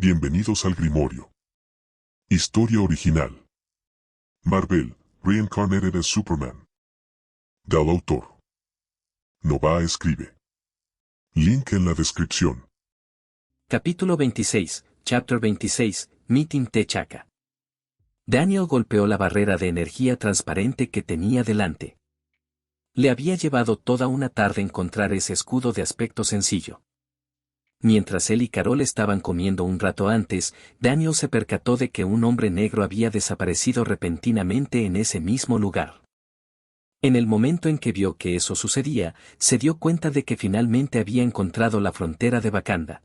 Bienvenidos al Grimorio. Historia original. Marvel, Reincarnated as Superman. Del autor. Nova escribe. Link en la descripción. Capítulo 26, Chapter 26, Meeting T'Chaka. Daniel golpeó la barrera de energía transparente que tenía delante. Le había llevado toda una tarde encontrar ese escudo de aspecto sencillo. Mientras él y Carol estaban comiendo un rato antes, Daniel se percató de que un hombre negro había desaparecido repentinamente en ese mismo lugar. En el momento en que vio que eso sucedía, se dio cuenta de que finalmente había encontrado la frontera de Wakanda.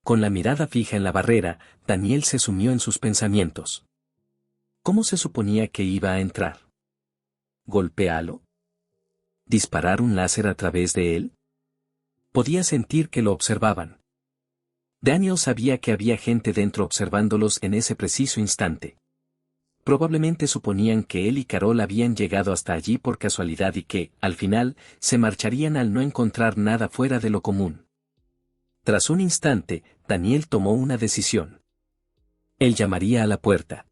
Con la mirada fija en la barrera, Daniel se sumió en sus pensamientos. ¿Cómo se suponía que iba a entrar? ¿Golpearlo? ¿Disparar un láser a través de él? Podía sentir que lo observaban. Daniel sabía que había gente dentro observándolos en ese preciso instante. Probablemente suponían que él y Carol habían llegado hasta allí por casualidad y que, al final, se marcharían al no encontrar nada fuera de lo común. Tras un instante, Daniel tomó una decisión. Él llamaría a la puerta.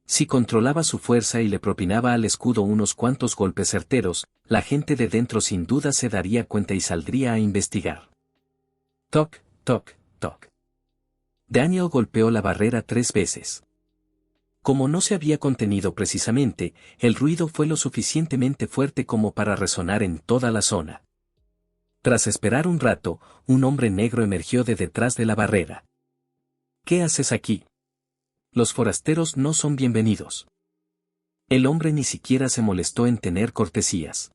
Si controlaba su fuerza y le propinaba al escudo unos cuantos golpes certeros, la gente de dentro sin duda se daría cuenta y saldría a investigar. Toc, toc, toc. Daniel golpeó la barrera 3 veces. Como no se había contenido precisamente, el ruido fue lo suficientemente fuerte como para resonar en toda la zona. Tras esperar un rato, un hombre negro emergió de detrás de la barrera. ¿Qué haces aquí? Los forasteros no son bienvenidos. El hombre ni siquiera se molestó en tener cortesías.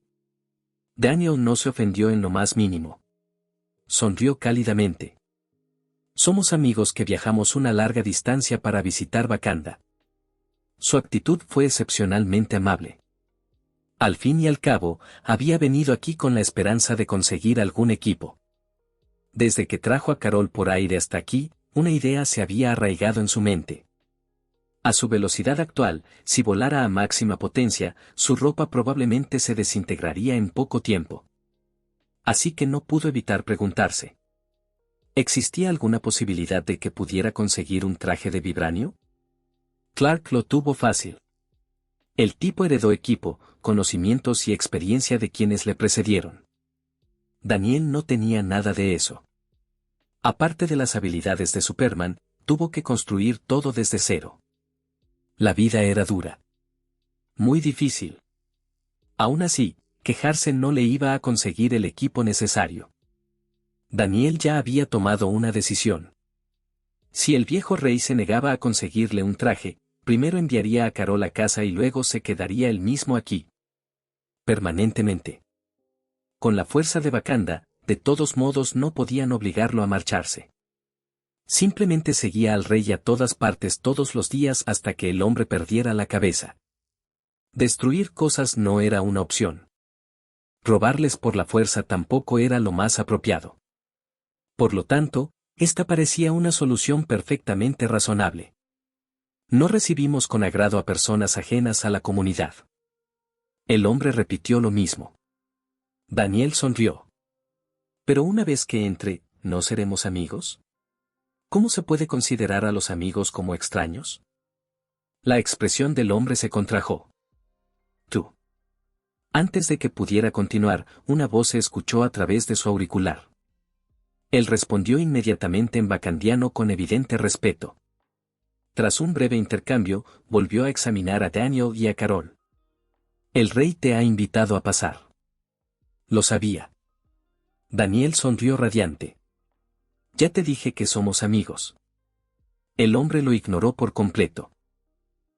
Daniel no se ofendió en lo más mínimo. Sonrió cálidamente. Somos amigos que viajamos una larga distancia para visitar Wakanda. Su actitud fue excepcionalmente amable. Al fin y al cabo, había venido aquí con la esperanza de conseguir algún equipo. Desde que trajo a Carol por aire hasta aquí, una idea se había arraigado en su mente. A su velocidad actual, si volara a máxima potencia, su ropa probablemente se desintegraría en poco tiempo. Así que no pudo evitar preguntarse. ¿Existía alguna posibilidad de que pudiera conseguir un traje de vibranio? Clark lo tuvo fácil. El tipo heredó equipo, conocimientos y experiencia de quienes le precedieron. Daniel no tenía nada de eso. Aparte de las habilidades de Superman, tuvo que construir todo desde cero. La vida era dura. Muy difícil. Aún así, quejarse no le iba a conseguir el equipo necesario. Daniel ya había tomado una decisión. Si el viejo rey se negaba a conseguirle un traje, primero enviaría a Carol a casa y luego se quedaría él mismo aquí. Permanentemente. Con la fuerza de Wakanda, de todos modos no podían obligarlo a marcharse. Simplemente seguía al rey a todas partes todos los días hasta que el hombre perdiera la cabeza. Destruir cosas no era una opción. Robarles por la fuerza tampoco era lo más apropiado. Por lo tanto, esta parecía una solución perfectamente razonable. No recibimos con agrado a personas ajenas a la comunidad. El hombre repitió lo mismo. Daniel sonrió. Pero una vez que entre, ¿no seremos amigos? ¿Cómo se puede considerar a los amigos como extraños? La expresión del hombre se contrajo. Tú. Antes de que pudiera continuar, una voz se escuchó a través de su auricular. Él respondió inmediatamente en wakandiano con evidente respeto. Tras un breve intercambio, volvió a examinar a Daniel y a Carol. El rey te ha invitado a pasar. Lo sabía. Daniel sonrió radiante. Ya te dije que somos amigos. El hombre lo ignoró por completo.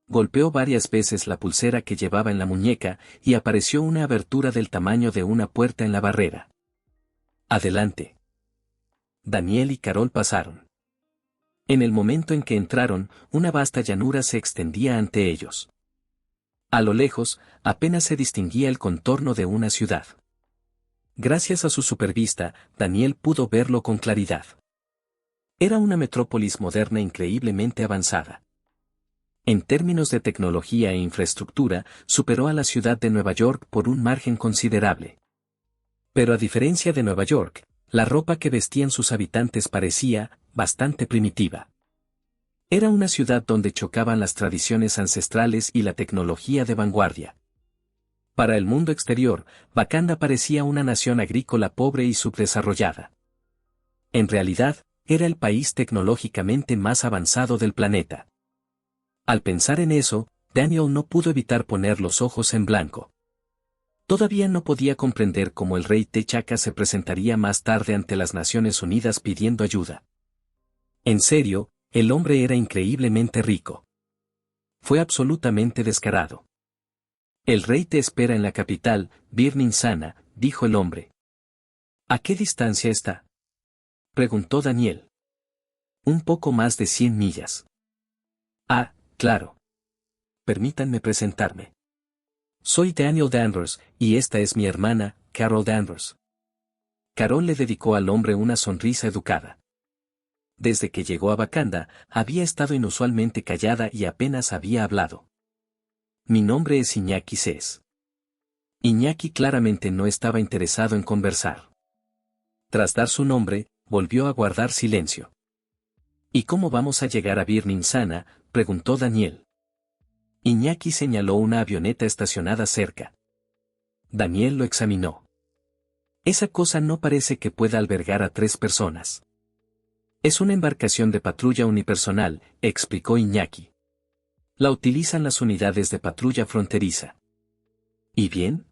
Golpeó varias veces la pulsera que llevaba en la muñeca y apareció una abertura del tamaño de una puerta en la barrera. Adelante. Daniel y Carol pasaron. En el momento en que entraron, una vasta llanura se extendía ante ellos. A lo lejos, apenas se distinguía el contorno de una ciudad. Gracias a su supervista, Daniel pudo verlo con claridad. Era una metrópolis moderna increíblemente avanzada. En términos de tecnología e infraestructura, superó a la ciudad de Nueva York por un margen considerable. Pero a diferencia de Nueva York, la ropa que vestían sus habitantes parecía, bastante primitiva. Era una ciudad donde chocaban las tradiciones ancestrales y la tecnología de vanguardia. Para el mundo exterior, Wakanda parecía una nación agrícola pobre y subdesarrollada. En realidad, era el país tecnológicamente más avanzado del planeta. Al pensar en eso, Daniel no pudo evitar poner los ojos en blanco. Todavía no podía comprender cómo el rey T'Chaka se presentaría más tarde ante las Naciones Unidas pidiendo ayuda. En serio, el hombre era increíblemente rico. Fue absolutamente descarado. El rey te espera en la capital, Bir Sana, dijo el hombre. ¿A qué distancia está?, preguntó Daniel. Un poco más de 100 millas. Ah, claro. Permítanme presentarme. Soy Daniel Danvers, y esta es mi hermana, Carol Danvers. Carol le dedicó al hombre una sonrisa educada. Desde que llegó a Wakanda, había estado inusualmente callada y apenas había hablado. Mi nombre es Iñaki Cés. Iñaki claramente no estaba interesado en conversar. Tras dar su nombre, volvió a guardar silencio. ¿Y cómo vamos a llegar a Bir Sana?, preguntó Daniel. Iñaki señaló una avioneta estacionada cerca. Daniel lo examinó. Esa cosa no parece que pueda albergar a 3 personas. Es una embarcación de patrulla unipersonal, explicó Iñaki. La utilizan las unidades de patrulla fronteriza. ¿Y bien?,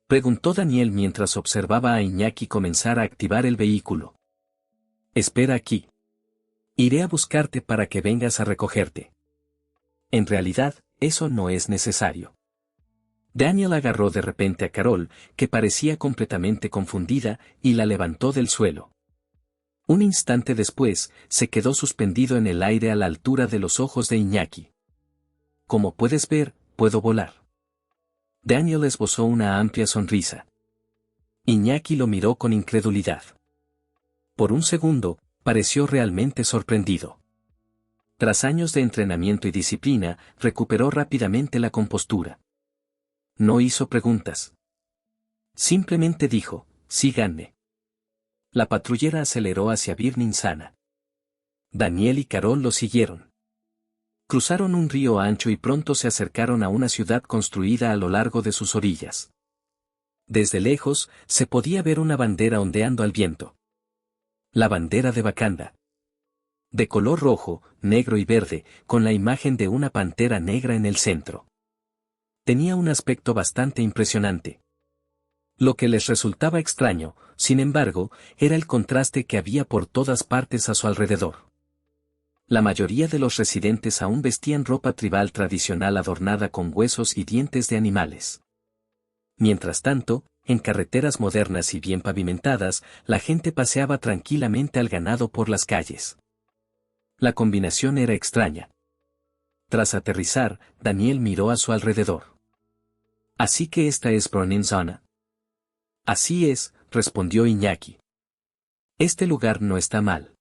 preguntó Daniel mientras observaba a Iñaki comenzar a activar el vehículo. Espera aquí. Iré a buscarte para que vengas a recogerte. En realidad, eso no es necesario. Daniel agarró de repente a Carol, que parecía completamente confundida, y la levantó del suelo. Un instante después, se quedó suspendido en el aire a la altura de los ojos de Iñaki. Como puedes ver, puedo volar. Daniel esbozó una amplia sonrisa. Iñaki lo miró con incredulidad. Por un segundo, pareció realmente sorprendido. Tras años de entrenamiento y disciplina, recuperó rápidamente la compostura. No hizo preguntas. Simplemente dijo, síganme. La patrullera aceleró hacia Bir Sana. Daniel y Carol lo siguieron. Cruzaron un río ancho y pronto se acercaron a una ciudad construida a lo largo de sus orillas. Desde lejos, se podía ver una bandera ondeando al viento. La bandera de Wakanda. De color rojo, negro y verde, con la imagen de una pantera negra en el centro. Tenía un aspecto bastante impresionante. Lo que les resultaba extraño, sin embargo, era el contraste que había por todas partes a su alrededor. La mayoría de los residentes aún vestían ropa tribal tradicional adornada con huesos y dientes de animales. Mientras tanto, en carreteras modernas y bien pavimentadas, la gente paseaba tranquilamente al ganado por las calles. La combinación era extraña. Tras aterrizar, Daniel miró a su alrededor. ¿Así que esta es Bir Sana? Así es, respondió Iñaki. Este lugar no está mal.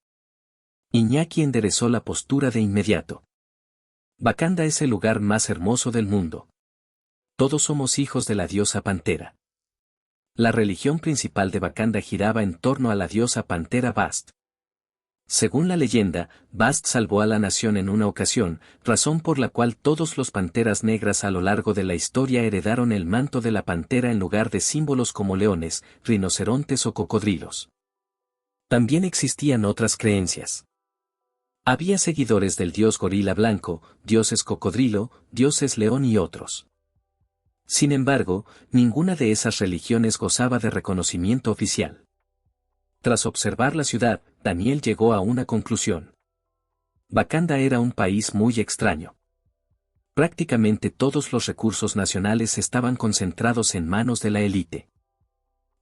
Iñaki enderezó la postura de inmediato. Wakanda es el lugar más hermoso del mundo. Todos somos hijos de la diosa Pantera. La religión principal de Wakanda giraba en torno a la diosa Pantera Bast. Según la leyenda, Bast salvó a la nación en una ocasión, razón por la cual todos los panteras negras a lo largo de la historia heredaron el manto de la pantera en lugar de símbolos como leones, rinocerontes o cocodrilos. También existían otras creencias. Había seguidores del dios gorila blanco, dioses cocodrilo, dioses león y otros. Sin embargo, ninguna de esas religiones gozaba de reconocimiento oficial. Tras observar la ciudad, Daniel llegó a una conclusión. Wakanda era un país muy extraño. Prácticamente todos los recursos nacionales estaban concentrados en manos de la élite.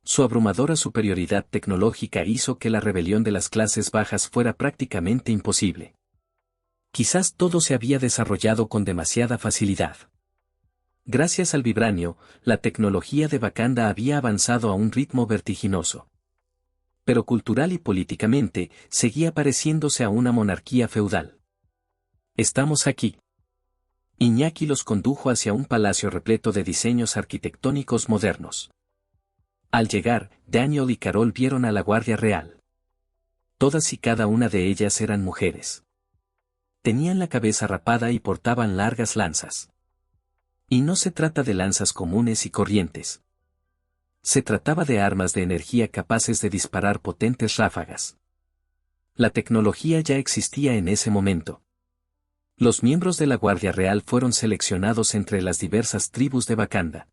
Su abrumadora superioridad tecnológica hizo que la rebelión de las clases bajas fuera prácticamente imposible. Quizás todo se había desarrollado con demasiada facilidad. Gracias al vibranio, la tecnología de Wakanda había avanzado a un ritmo vertiginoso. Pero cultural y políticamente, seguía pareciéndose a una monarquía feudal. Estamos aquí. Iñaki los condujo hacia un palacio repleto de diseños arquitectónicos modernos. Al llegar, Daniel y Carol vieron a la Guardia Real. Todas y cada una de ellas eran mujeres. Tenían la cabeza rapada y portaban largas lanzas. Y no se trata de lanzas comunes y corrientes. Se trataba de armas de energía capaces de disparar potentes ráfagas. La tecnología ya existía en ese momento. Los miembros de la Guardia Real fueron seleccionados entre las diversas tribus de Wakanda.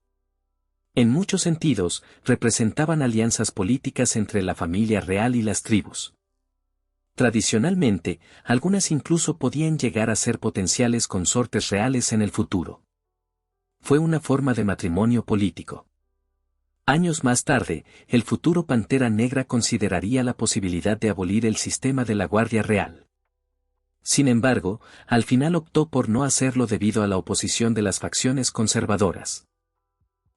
En muchos sentidos, representaban alianzas políticas entre la familia real y las tribus. Tradicionalmente, algunas incluso podían llegar a ser potenciales consortes reales en el futuro. Fue una forma de matrimonio político. Años más tarde, el futuro Pantera Negra consideraría la posibilidad de abolir el sistema de la Guardia Real. Sin embargo, al final optó por no hacerlo debido a la oposición de las facciones conservadoras.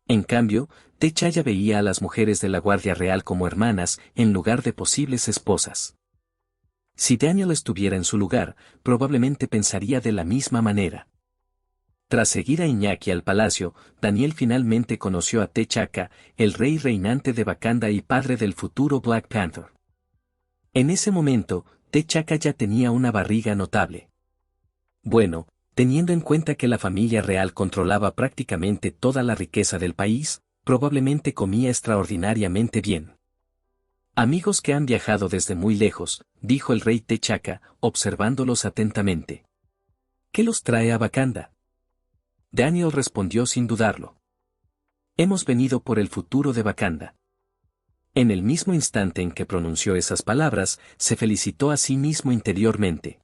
En cambio, T'Challa veía a las mujeres de la Guardia Real como hermanas en lugar de posibles esposas. Si Daniel estuviera en su lugar, probablemente pensaría de la misma manera. Tras seguir a Iñaki al palacio, Daniel finalmente conoció a T'Chaka, el rey reinante de Wakanda y padre del futuro Black Panther. En ese momento, T'Chaka ya tenía una barriga notable. Bueno, teniendo en cuenta que la familia real controlaba prácticamente toda la riqueza del país, probablemente comía extraordinariamente bien. Amigos que han viajado desde muy lejos, dijo el rey T'Chaka, observándolos atentamente. ¿Qué los trae a Wakanda? Daniel respondió sin dudarlo. Hemos venido por el futuro de Wakanda. En el mismo instante en que pronunció esas palabras, se felicitó a sí mismo interiormente.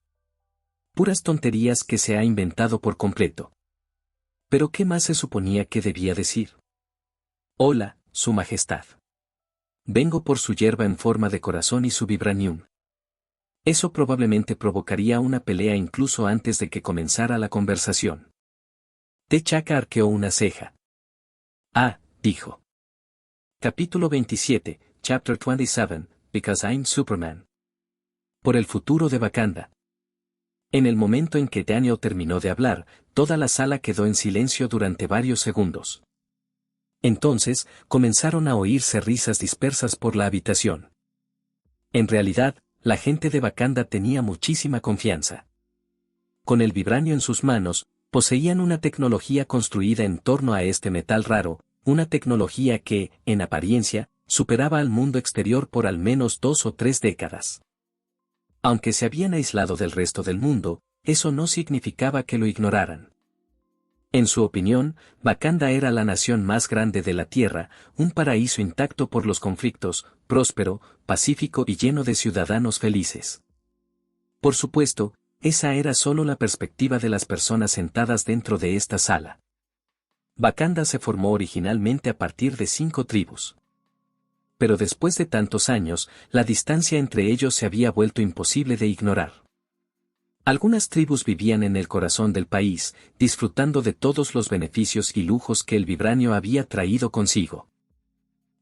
Puras tonterías que se ha inventado por completo. ¿Pero qué más se suponía que debía decir? Hola, Su Majestad. Vengo por su hierba en forma de corazón y su vibranium. Eso probablemente provocaría una pelea incluso antes de que comenzara la conversación. T'Chaka arqueó una ceja. Ah, dijo. Capítulo 27, Chapter 27, Because I'm Superman. Por el futuro de Wakanda. En el momento en que Daniel terminó de hablar, toda la sala quedó en silencio durante varios segundos. Entonces, comenzaron a oírse risas dispersas por la habitación. En realidad, la gente de Wakanda tenía muchísima confianza. Con el vibranio en sus manos, poseían una tecnología construida en torno a este metal raro, una tecnología que, en apariencia, superaba al mundo exterior por al menos 2 o 3 décadas. Aunque se habían aislado del resto del mundo, eso no significaba que lo ignoraran. En su opinión, Wakanda era la nación más grande de la Tierra, un paraíso intacto por los conflictos, próspero, pacífico y lleno de ciudadanos felices. Por supuesto, esa era solo la perspectiva de las personas sentadas dentro de esta sala. Wakanda se formó originalmente a partir de 5 tribus. Pero después de tantos años, la distancia entre ellos se había vuelto imposible de ignorar. Algunas tribus vivían en el corazón del país, disfrutando de todos los beneficios y lujos que el vibranio había traído consigo.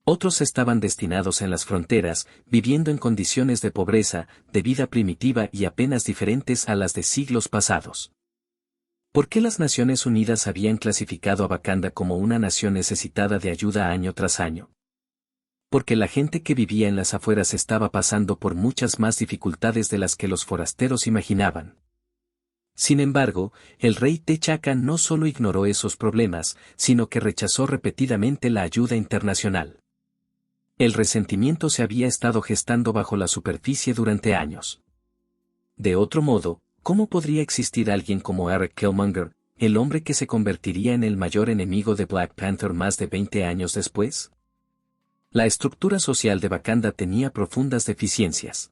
Otros estaban destinados en las fronteras, viviendo en condiciones de pobreza, de vida primitiva y apenas diferentes a las de siglos pasados. ¿Por qué las Naciones Unidas habían clasificado a Wakanda como una nación necesitada de ayuda año tras año? Porque la gente que vivía en las afueras estaba pasando por muchas más dificultades de las que los forasteros imaginaban. Sin embargo, el rey T'Chaka no solo ignoró esos problemas, sino que rechazó repetidamente la ayuda internacional. El resentimiento se había estado gestando bajo la superficie durante años. De otro modo, ¿cómo podría existir alguien como Eric Killmonger, el hombre que se convertiría en el mayor enemigo de Black Panther más de 20 años después? La estructura social de Wakanda tenía profundas deficiencias.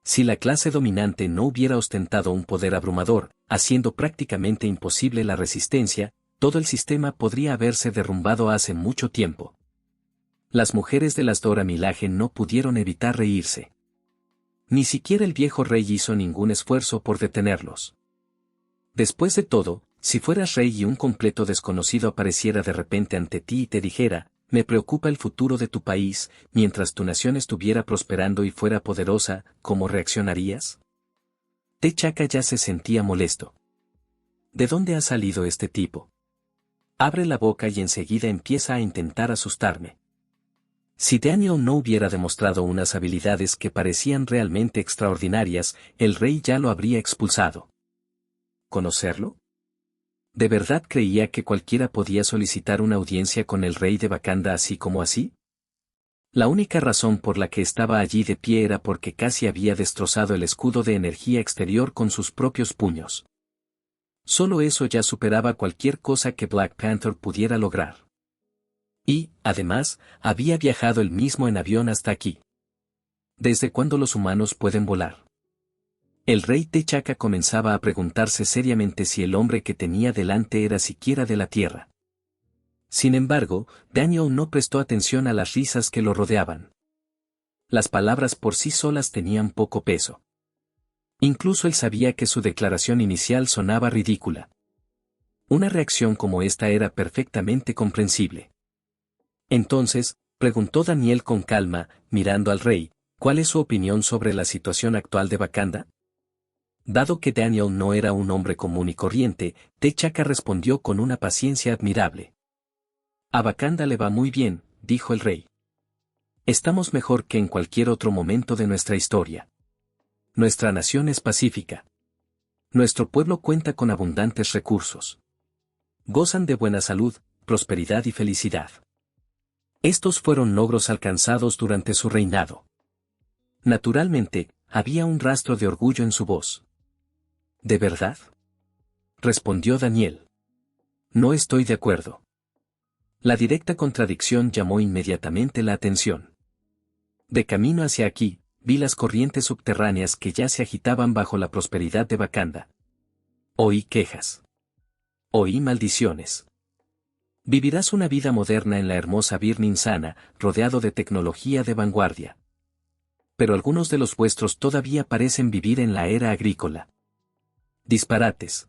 Si la clase dominante no hubiera ostentado un poder abrumador, haciendo prácticamente imposible la resistencia, todo el sistema podría haberse derrumbado hace mucho tiempo. Las mujeres de las Dora Milaje no pudieron evitar reírse. Ni siquiera el viejo rey hizo ningún esfuerzo por detenerlos. Después de todo, si fueras rey y un completo desconocido apareciera de repente ante ti y te dijera, me preocupa el futuro de tu país, mientras tu nación estuviera prosperando y fuera poderosa, ¿cómo reaccionarías? T'Chaka ya se sentía molesto. ¿De dónde ha salido este tipo? Abre la boca y enseguida empieza a intentar asustarme. Si Daniel no hubiera demostrado unas habilidades que parecían realmente extraordinarias, el rey ya lo habría expulsado. ¿Conocerlo? ¿De verdad creía que cualquiera podía solicitar una audiencia con el rey de Wakanda así como así? La única razón por la que estaba allí de pie era porque casi había destrozado el escudo de energía exterior con sus propios puños. Solo eso ya superaba cualquier cosa que Black Panther pudiera lograr. Y, además, había viajado él mismo en avión hasta aquí. ¿Desde cuándo los humanos pueden volar? El rey T'Chaka comenzaba a preguntarse seriamente si el hombre que tenía delante era siquiera de la tierra. Sin embargo, Daniel no prestó atención a las risas que lo rodeaban. Las palabras por sí solas tenían poco peso. Incluso él sabía que su declaración inicial sonaba ridícula. Una reacción como esta era perfectamente comprensible. Entonces, preguntó Daniel con calma, mirando al rey, ¿cuál es su opinión sobre la situación actual de Wakanda? Dado que Daniel no era un hombre común y corriente, T'Chaka respondió con una paciencia admirable. A Wakanda le va muy bien, dijo el rey. Estamos mejor que en cualquier otro momento de nuestra historia. Nuestra nación es pacífica. Nuestro pueblo cuenta con abundantes recursos. Gozan de buena salud, prosperidad y felicidad. Estos fueron logros alcanzados durante su reinado. Naturalmente, había un rastro de orgullo en su voz. ¿De verdad? Respondió Daniel. No estoy de acuerdo. La directa contradicción llamó inmediatamente la atención. De camino hacia aquí, vi las corrientes subterráneas que ya se agitaban bajo la prosperidad de Wakanda. Oí quejas. Oí maldiciones. Vivirás una vida moderna en la hermosa Birnin Sana, rodeado de tecnología de vanguardia. Pero algunos de los vuestros todavía parecen vivir en la era agrícola. Disparates.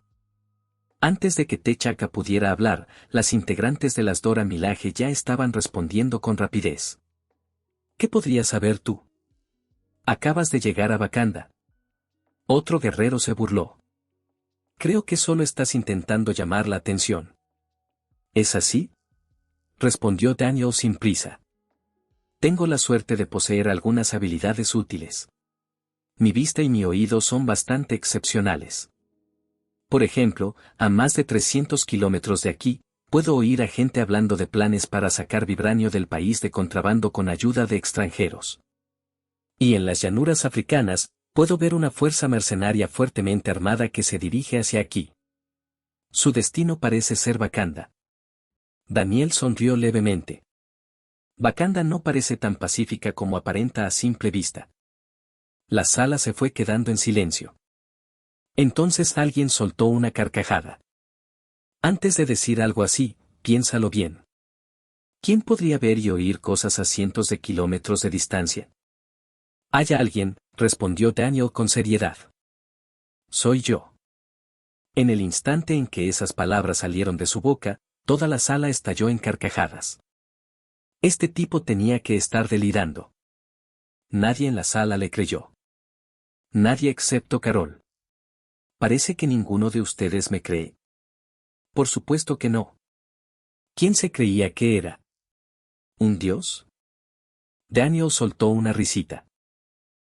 Antes de que T'Chaka pudiera hablar, las integrantes de las Dora Milaje ya estaban respondiendo con rapidez. ¿Qué podrías saber tú? Acabas de llegar a Wakanda. Otro guerrero se burló. Creo que solo estás intentando llamar la atención. ¿Es así? Respondió Daniel sin prisa. Tengo la suerte de poseer algunas habilidades útiles. Mi vista y mi oído son bastante excepcionales. Por ejemplo, a más de 300 kilómetros de aquí, puedo oír a gente hablando de planes para sacar vibranio del país de contrabando con ayuda de extranjeros. Y en las llanuras africanas, puedo ver una fuerza mercenaria fuertemente armada que se dirige hacia aquí. Su destino parece ser Wakanda. Daniel sonrió levemente. Wakanda no parece tan pacífica como aparenta a simple vista. La sala se fue quedando en silencio. Entonces alguien soltó una carcajada. Antes de decir algo así, piénsalo bien. ¿Quién podría ver y oír cosas a cientos de kilómetros de distancia? Hay alguien, respondió Daniel con seriedad. Soy yo. En el instante en que esas palabras salieron de su boca, toda la sala estalló en carcajadas. Este tipo tenía que estar delirando. Nadie en la sala le creyó. Nadie excepto Carol. Parece que ninguno de ustedes me cree. Por supuesto que no. ¿Quién se creía que era? ¿Un dios? Daniel soltó una risita.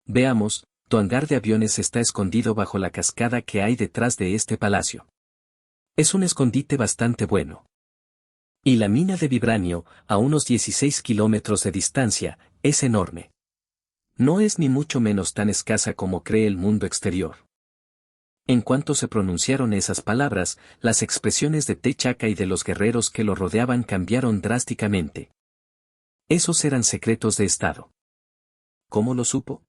Veamos, tu hangar de aviones está escondido bajo la cascada que hay detrás de este palacio. Es un escondite bastante bueno. Y la mina de vibranio, a unos 16 kilómetros de distancia, es enorme. No es ni mucho menos tan escasa como cree el mundo exterior. En cuanto se pronunciaron esas palabras, las expresiones de T'Chaka y de los guerreros que lo rodeaban cambiaron drásticamente. Esos eran secretos de Estado. ¿Cómo lo supo?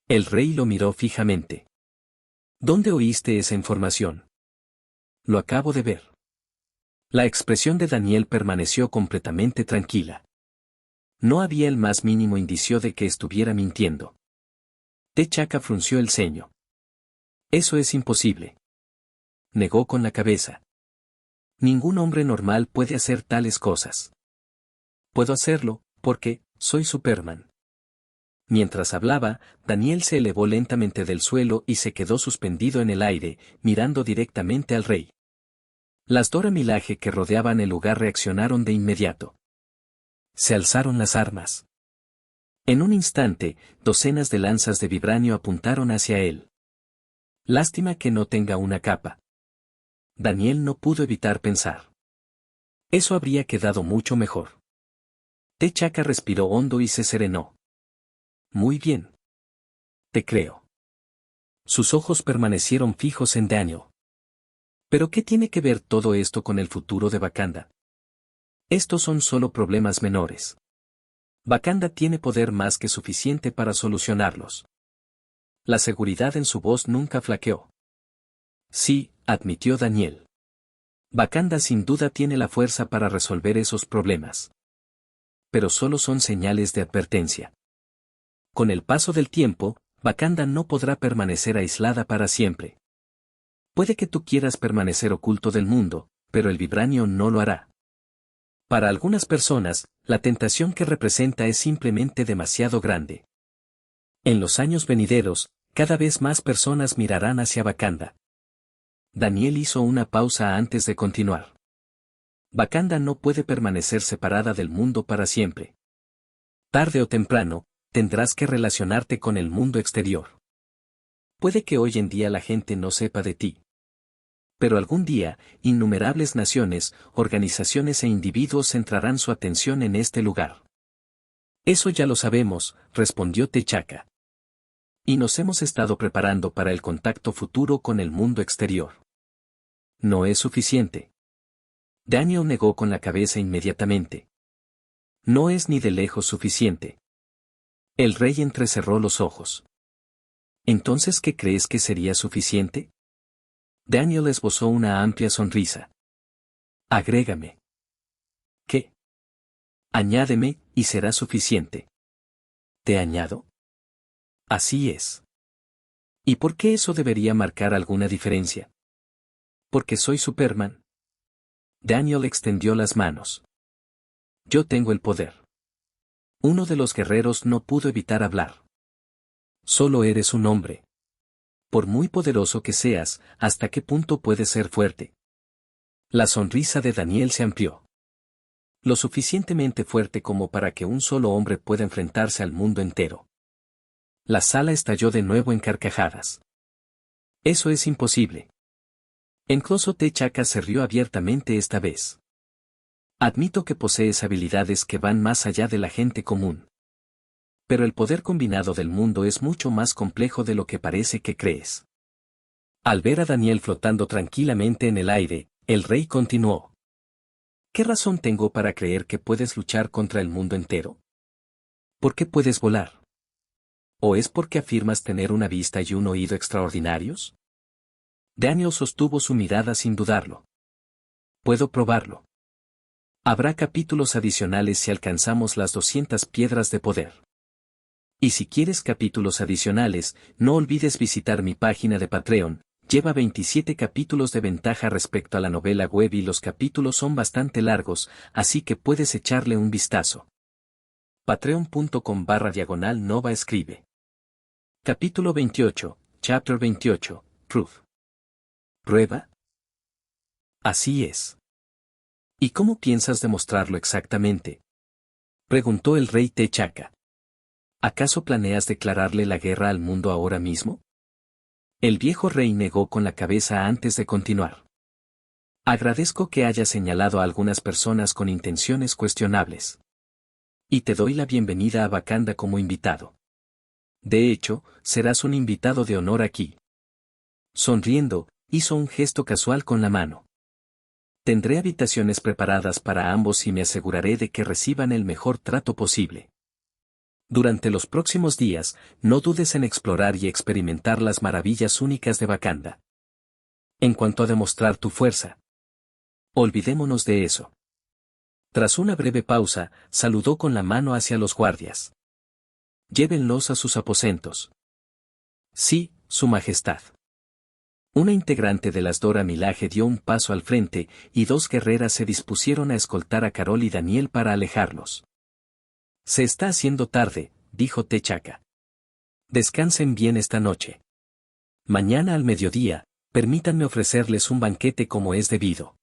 El rey lo miró fijamente. ¿Dónde oíste esa información? Lo acabo de ver. La expresión de Daniel permaneció completamente tranquila. No había el más mínimo indicio de que estuviera mintiendo. T'Chaka frunció el ceño. Eso es imposible. Negó con la cabeza. Ningún hombre normal puede hacer tales cosas. Puedo hacerlo, porque, soy Superman. Mientras hablaba, Daniel se elevó lentamente del suelo y se quedó suspendido en el aire, mirando directamente al rey. Las Dora Milaje que rodeaban el lugar reaccionaron de inmediato. Se alzaron las armas. En un instante, docenas de lanzas de vibranio apuntaron hacia él. Lástima que no tenga una capa. Daniel no pudo evitar pensar. Eso habría quedado mucho mejor. T'Chaka respiró hondo y se serenó. Muy bien. Te creo. Sus ojos permanecieron fijos en Daniel. ¿Pero qué tiene que ver todo esto con el futuro de Wakanda? Estos son solo problemas menores. Wakanda tiene poder más que suficiente para solucionarlos. La seguridad en su voz nunca flaqueó. Sí, admitió Daniel. Wakanda sin duda tiene la fuerza para resolver esos problemas. Pero solo son señales de advertencia. Con el paso del tiempo, Wakanda no podrá permanecer aislada para siempre. Puede que tú quieras permanecer oculto del mundo, pero el vibranio no lo hará. Para algunas personas, la tentación que representa es simplemente demasiado grande. En los años venideros, cada vez más personas mirarán hacia Wakanda. Daniel hizo una pausa antes de continuar. Wakanda no puede permanecer separada del mundo para siempre. Tarde o temprano, tendrás que relacionarte con el mundo exterior. Puede que hoy en día la gente no sepa de ti. Pero algún día, innumerables naciones, organizaciones e individuos centrarán su atención en este lugar. Eso ya lo sabemos, respondió T'Chaka. Y nos hemos estado preparando para el contacto futuro con el mundo exterior. No es suficiente. Daniel negó con la cabeza inmediatamente. No es ni de lejos suficiente. El rey entrecerró los ojos. ¿Entonces qué crees que sería suficiente? Daniel esbozó una amplia sonrisa. Agrégame. ¿Qué? Añádeme, y será suficiente. ¿Te añado? Así es. ¿Y por qué eso debería marcar alguna diferencia? Porque soy Superman. Daniel extendió las manos. Yo tengo el poder. Uno de los guerreros no pudo evitar hablar. Solo eres un hombre. Por muy poderoso que seas, ¿hasta qué punto puedes ser fuerte? La sonrisa de Daniel se amplió. Lo suficientemente fuerte como para que un solo hombre pueda enfrentarse al mundo entero. La sala estalló de nuevo en carcajadas. Eso es imposible. Incluso T'Chaka se rió abiertamente esta vez. Admito que posees habilidades que van más allá de la gente común. Pero el poder combinado del mundo es mucho más complejo de lo que parece que crees. Al ver a Daniel flotando tranquilamente en el aire, el rey continuó. ¿Qué razón tengo para creer que puedes luchar contra el mundo entero? ¿Por qué puedes volar? ¿O es porque afirmas tener una vista y un oído extraordinarios? Daniel sostuvo su mirada sin dudarlo. Puedo probarlo. Habrá capítulos adicionales si alcanzamos las 200 piedras de poder. Y si quieres capítulos adicionales, no olvides visitar mi página de Patreon. Lleva 27 capítulos de ventaja respecto a la novela web y los capítulos son bastante largos, así que puedes echarle un vistazo. Patreon.com/Nova escribe. Capítulo 28, Chapter 28, Proof. ¿Prueba? Así es. ¿Y cómo piensas demostrarlo exactamente? Preguntó el rey T'Chaka. ¿Acaso planeas declararle la guerra al mundo ahora mismo? El viejo rey negó con la cabeza antes de continuar. Agradezco que hayas señalado a algunas personas con intenciones cuestionables. Y te doy la bienvenida a Wakanda como invitado. De hecho, serás un invitado de honor aquí. Sonriendo, hizo un gesto casual con la mano. Tendré habitaciones preparadas para ambos y me aseguraré de que reciban el mejor trato posible. Durante los próximos días, no dudes en explorar y experimentar las maravillas únicas de Wakanda. En cuanto a demostrar tu fuerza, olvidémonos de eso. Tras una breve pausa, saludó con la mano hacia los guardias. Llévenlos a sus aposentos. Sí, Su Majestad. Una integrante de las Dora Milaje dio un paso al frente, y dos guerreras se dispusieron a escoltar a Carol y Daniel para alejarlos. Se está haciendo tarde, dijo T'Chaka. Descansen bien esta noche. Mañana al mediodía, permítanme ofrecerles un banquete como es debido.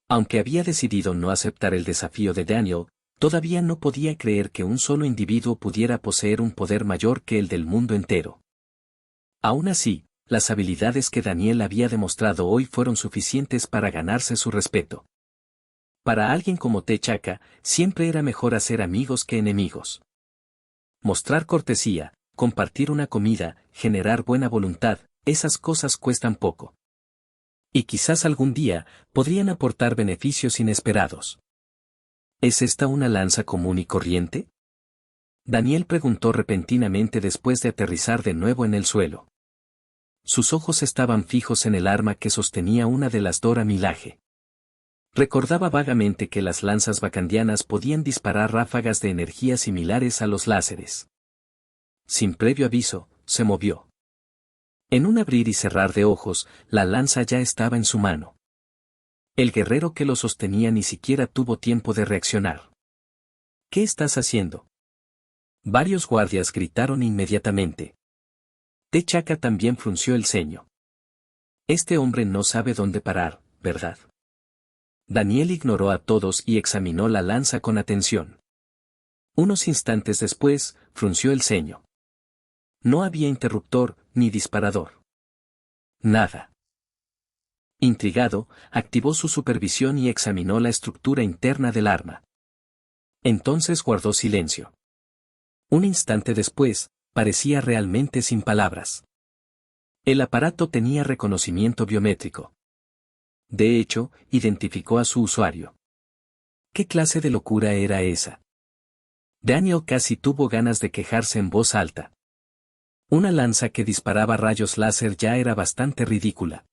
Aunque había decidido no aceptar el desafío de Daniel, Todavía no podía creer que un solo individuo pudiera poseer un poder mayor que el del mundo entero. Aún así, las habilidades que Daniel había demostrado hoy fueron suficientes para ganarse su respeto. Para alguien como T'Chaka, siempre era mejor hacer amigos que enemigos. Mostrar cortesía, compartir una comida, generar buena voluntad, esas cosas cuestan poco. Y quizás algún día, podrían aportar beneficios inesperados. ¿Es esta una lanza común y corriente? Daniel preguntó repentinamente después de aterrizar de nuevo en el suelo. Sus ojos estaban fijos en el arma que sostenía una de las Dora Milaje. Recordaba vagamente que las lanzas bacandianas podían disparar ráfagas de energía similares a los láseres. Sin previo aviso, se movió. En un abrir y cerrar de ojos, la lanza ya estaba en su mano. El guerrero que lo sostenía ni siquiera tuvo tiempo de reaccionar. ¿Qué estás haciendo? Varios guardias gritaron inmediatamente. T'Chaka también frunció el ceño. Este hombre no sabe dónde parar, ¿verdad? Daniel ignoró a todos y examinó la lanza con atención. Unos instantes después, frunció el ceño. No había interruptor, ni disparador. Nada. Intrigado, activó su supervisión y examinó la estructura interna del arma. Entonces guardó silencio. Un instante después, parecía realmente sin palabras. El aparato tenía reconocimiento biométrico. De hecho, identificó a su usuario. ¿Qué clase de locura era esa? Daniel casi tuvo ganas de quejarse en voz alta. Una lanza que disparaba rayos láser ya era bastante ridícula.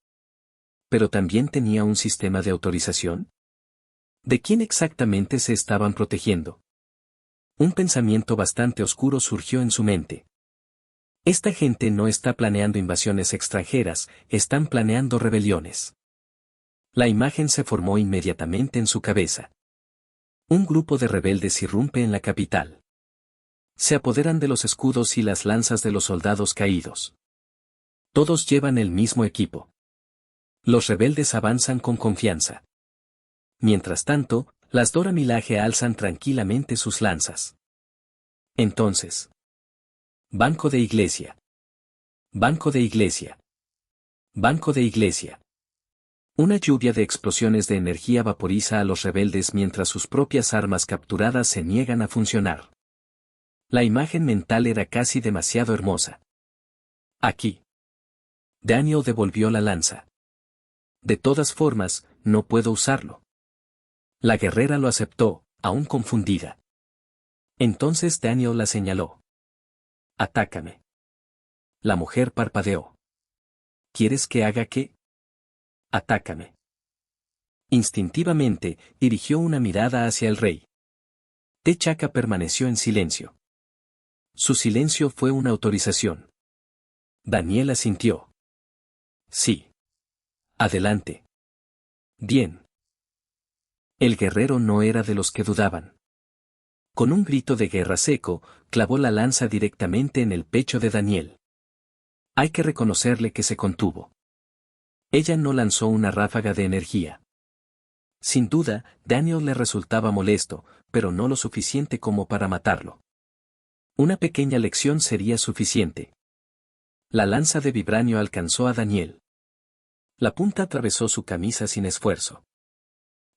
¿Pero también tenía un sistema de autorización? ¿De quién exactamente se estaban protegiendo? Un pensamiento bastante oscuro surgió en su mente. Esta gente no está planeando invasiones extranjeras, están planeando rebeliones. La imagen se formó inmediatamente en su cabeza. Un grupo de rebeldes irrumpe en la capital. Se apoderan de los escudos y las lanzas de los soldados caídos. Todos llevan el mismo equipo. Los rebeldes avanzan con confianza. Mientras tanto, las Dora Milaje alzan tranquilamente sus lanzas. Entonces. Banco de iglesia. Banco de iglesia. Banco de iglesia. Una lluvia de explosiones de energía vaporiza a los rebeldes mientras sus propias armas capturadas se niegan a funcionar. La imagen mental era casi demasiado hermosa. Aquí. Daniel devolvió la lanza. De todas formas, no puedo usarlo. La guerrera lo aceptó, aún confundida. Entonces Daniel la señaló. Atácame. La mujer parpadeó. ¿Quieres que haga qué? Atácame. Instintivamente, dirigió una mirada hacia el rey. T'Chaka permaneció en silencio. Su silencio fue una autorización. Daniel asintió. Sí. Adelante. Bien. El guerrero no era de los que dudaban. Con un grito de guerra seco, clavó la lanza directamente en el pecho de Daniel. Hay que reconocerle que se contuvo. Ella no lanzó una ráfaga de energía. Sin duda, Daniel le resultaba molesto, pero no lo suficiente como para matarlo. Una pequeña lección sería suficiente. La lanza de vibranio alcanzó a Daniel. La punta atravesó su camisa sin esfuerzo.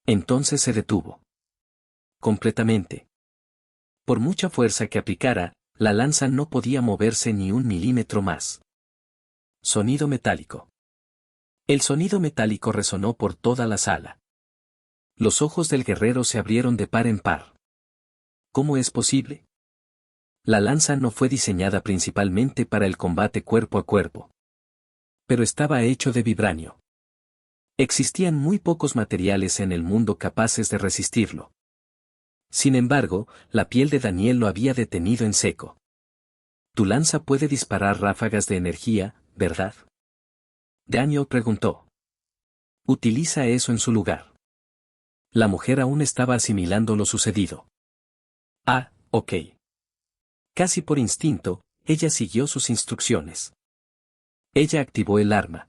Entonces se detuvo. Completamente. Por mucha fuerza que aplicara, la lanza no podía moverse ni un milímetro más. Sonido metálico. El sonido metálico resonó por toda la sala. Los ojos del guerrero se abrieron de par en par. ¿Cómo es posible? La lanza no fue diseñada principalmente para el combate cuerpo a cuerpo. Pero estaba hecho de vibranio. Existían muy pocos materiales en el mundo capaces de resistirlo. Sin embargo, la piel de Daniel lo había detenido en seco. Tu lanza puede disparar ráfagas de energía, ¿verdad? Daniel preguntó. Utiliza eso en su lugar. La mujer aún estaba asimilando lo sucedido. Ah, ok. Casi por instinto, ella siguió sus instrucciones. Ella activó el arma.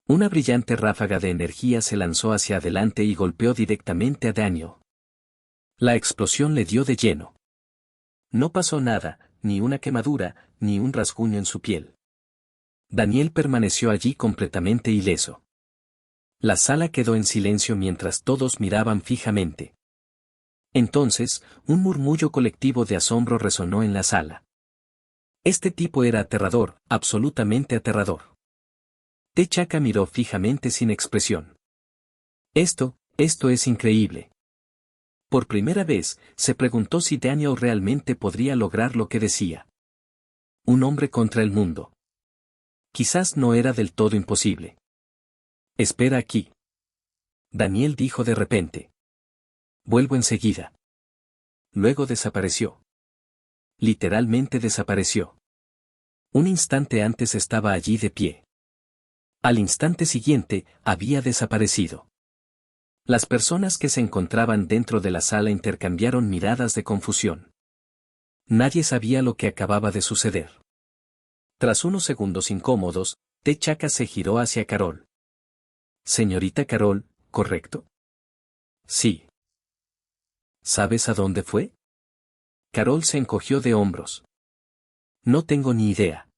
Una brillante ráfaga de energía se lanzó hacia adelante y golpeó directamente a Daniel. La explosión le dio de lleno. No pasó nada, ni una quemadura, ni un rasguño en su piel. Daniel permaneció allí completamente ileso. La sala quedó en silencio mientras todos miraban fijamente. Entonces, un murmullo colectivo de asombro resonó en la sala. Este tipo era aterrador, absolutamente aterrador. T'Chaka miró fijamente sin expresión. Esto es increíble. Por primera vez, se preguntó si Daniel realmente podría lograr lo que decía. Un hombre contra el mundo. Quizás no era del todo imposible. Espera aquí. Daniel dijo de repente. Vuelvo enseguida. Luego desapareció. Literalmente desapareció. Un instante antes estaba allí de pie. Al instante siguiente, había desaparecido. Las personas que se encontraban dentro de la sala intercambiaron miradas de confusión. Nadie sabía lo que acababa de suceder. Tras unos segundos incómodos, T'Chaka se giró hacia Carol. Señorita Carol, ¿correcto? Sí. ¿Sabes a dónde fue? Carol se encogió de hombros. No tengo ni idea.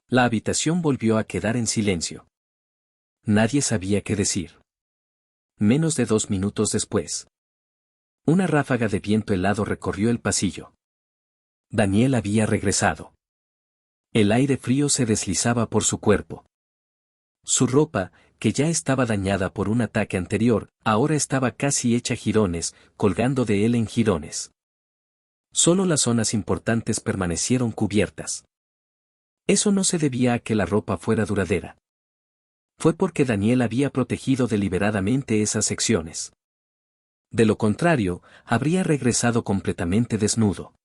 La habitación volvió a quedar en silencio. Nadie sabía qué decir. Menos de 2 minutos después. Una ráfaga de viento helado recorrió el pasillo. Daniel había regresado. El aire frío se deslizaba por su cuerpo. Su ropa, que ya estaba dañada por un ataque anterior, ahora estaba casi hecha jirones, colgando de él en jirones. Solo las zonas importantes permanecieron cubiertas. Eso no se debía a que la ropa fuera duradera. Fue porque Daniel había protegido deliberadamente esas secciones. De lo contrario, habría regresado completamente desnudo.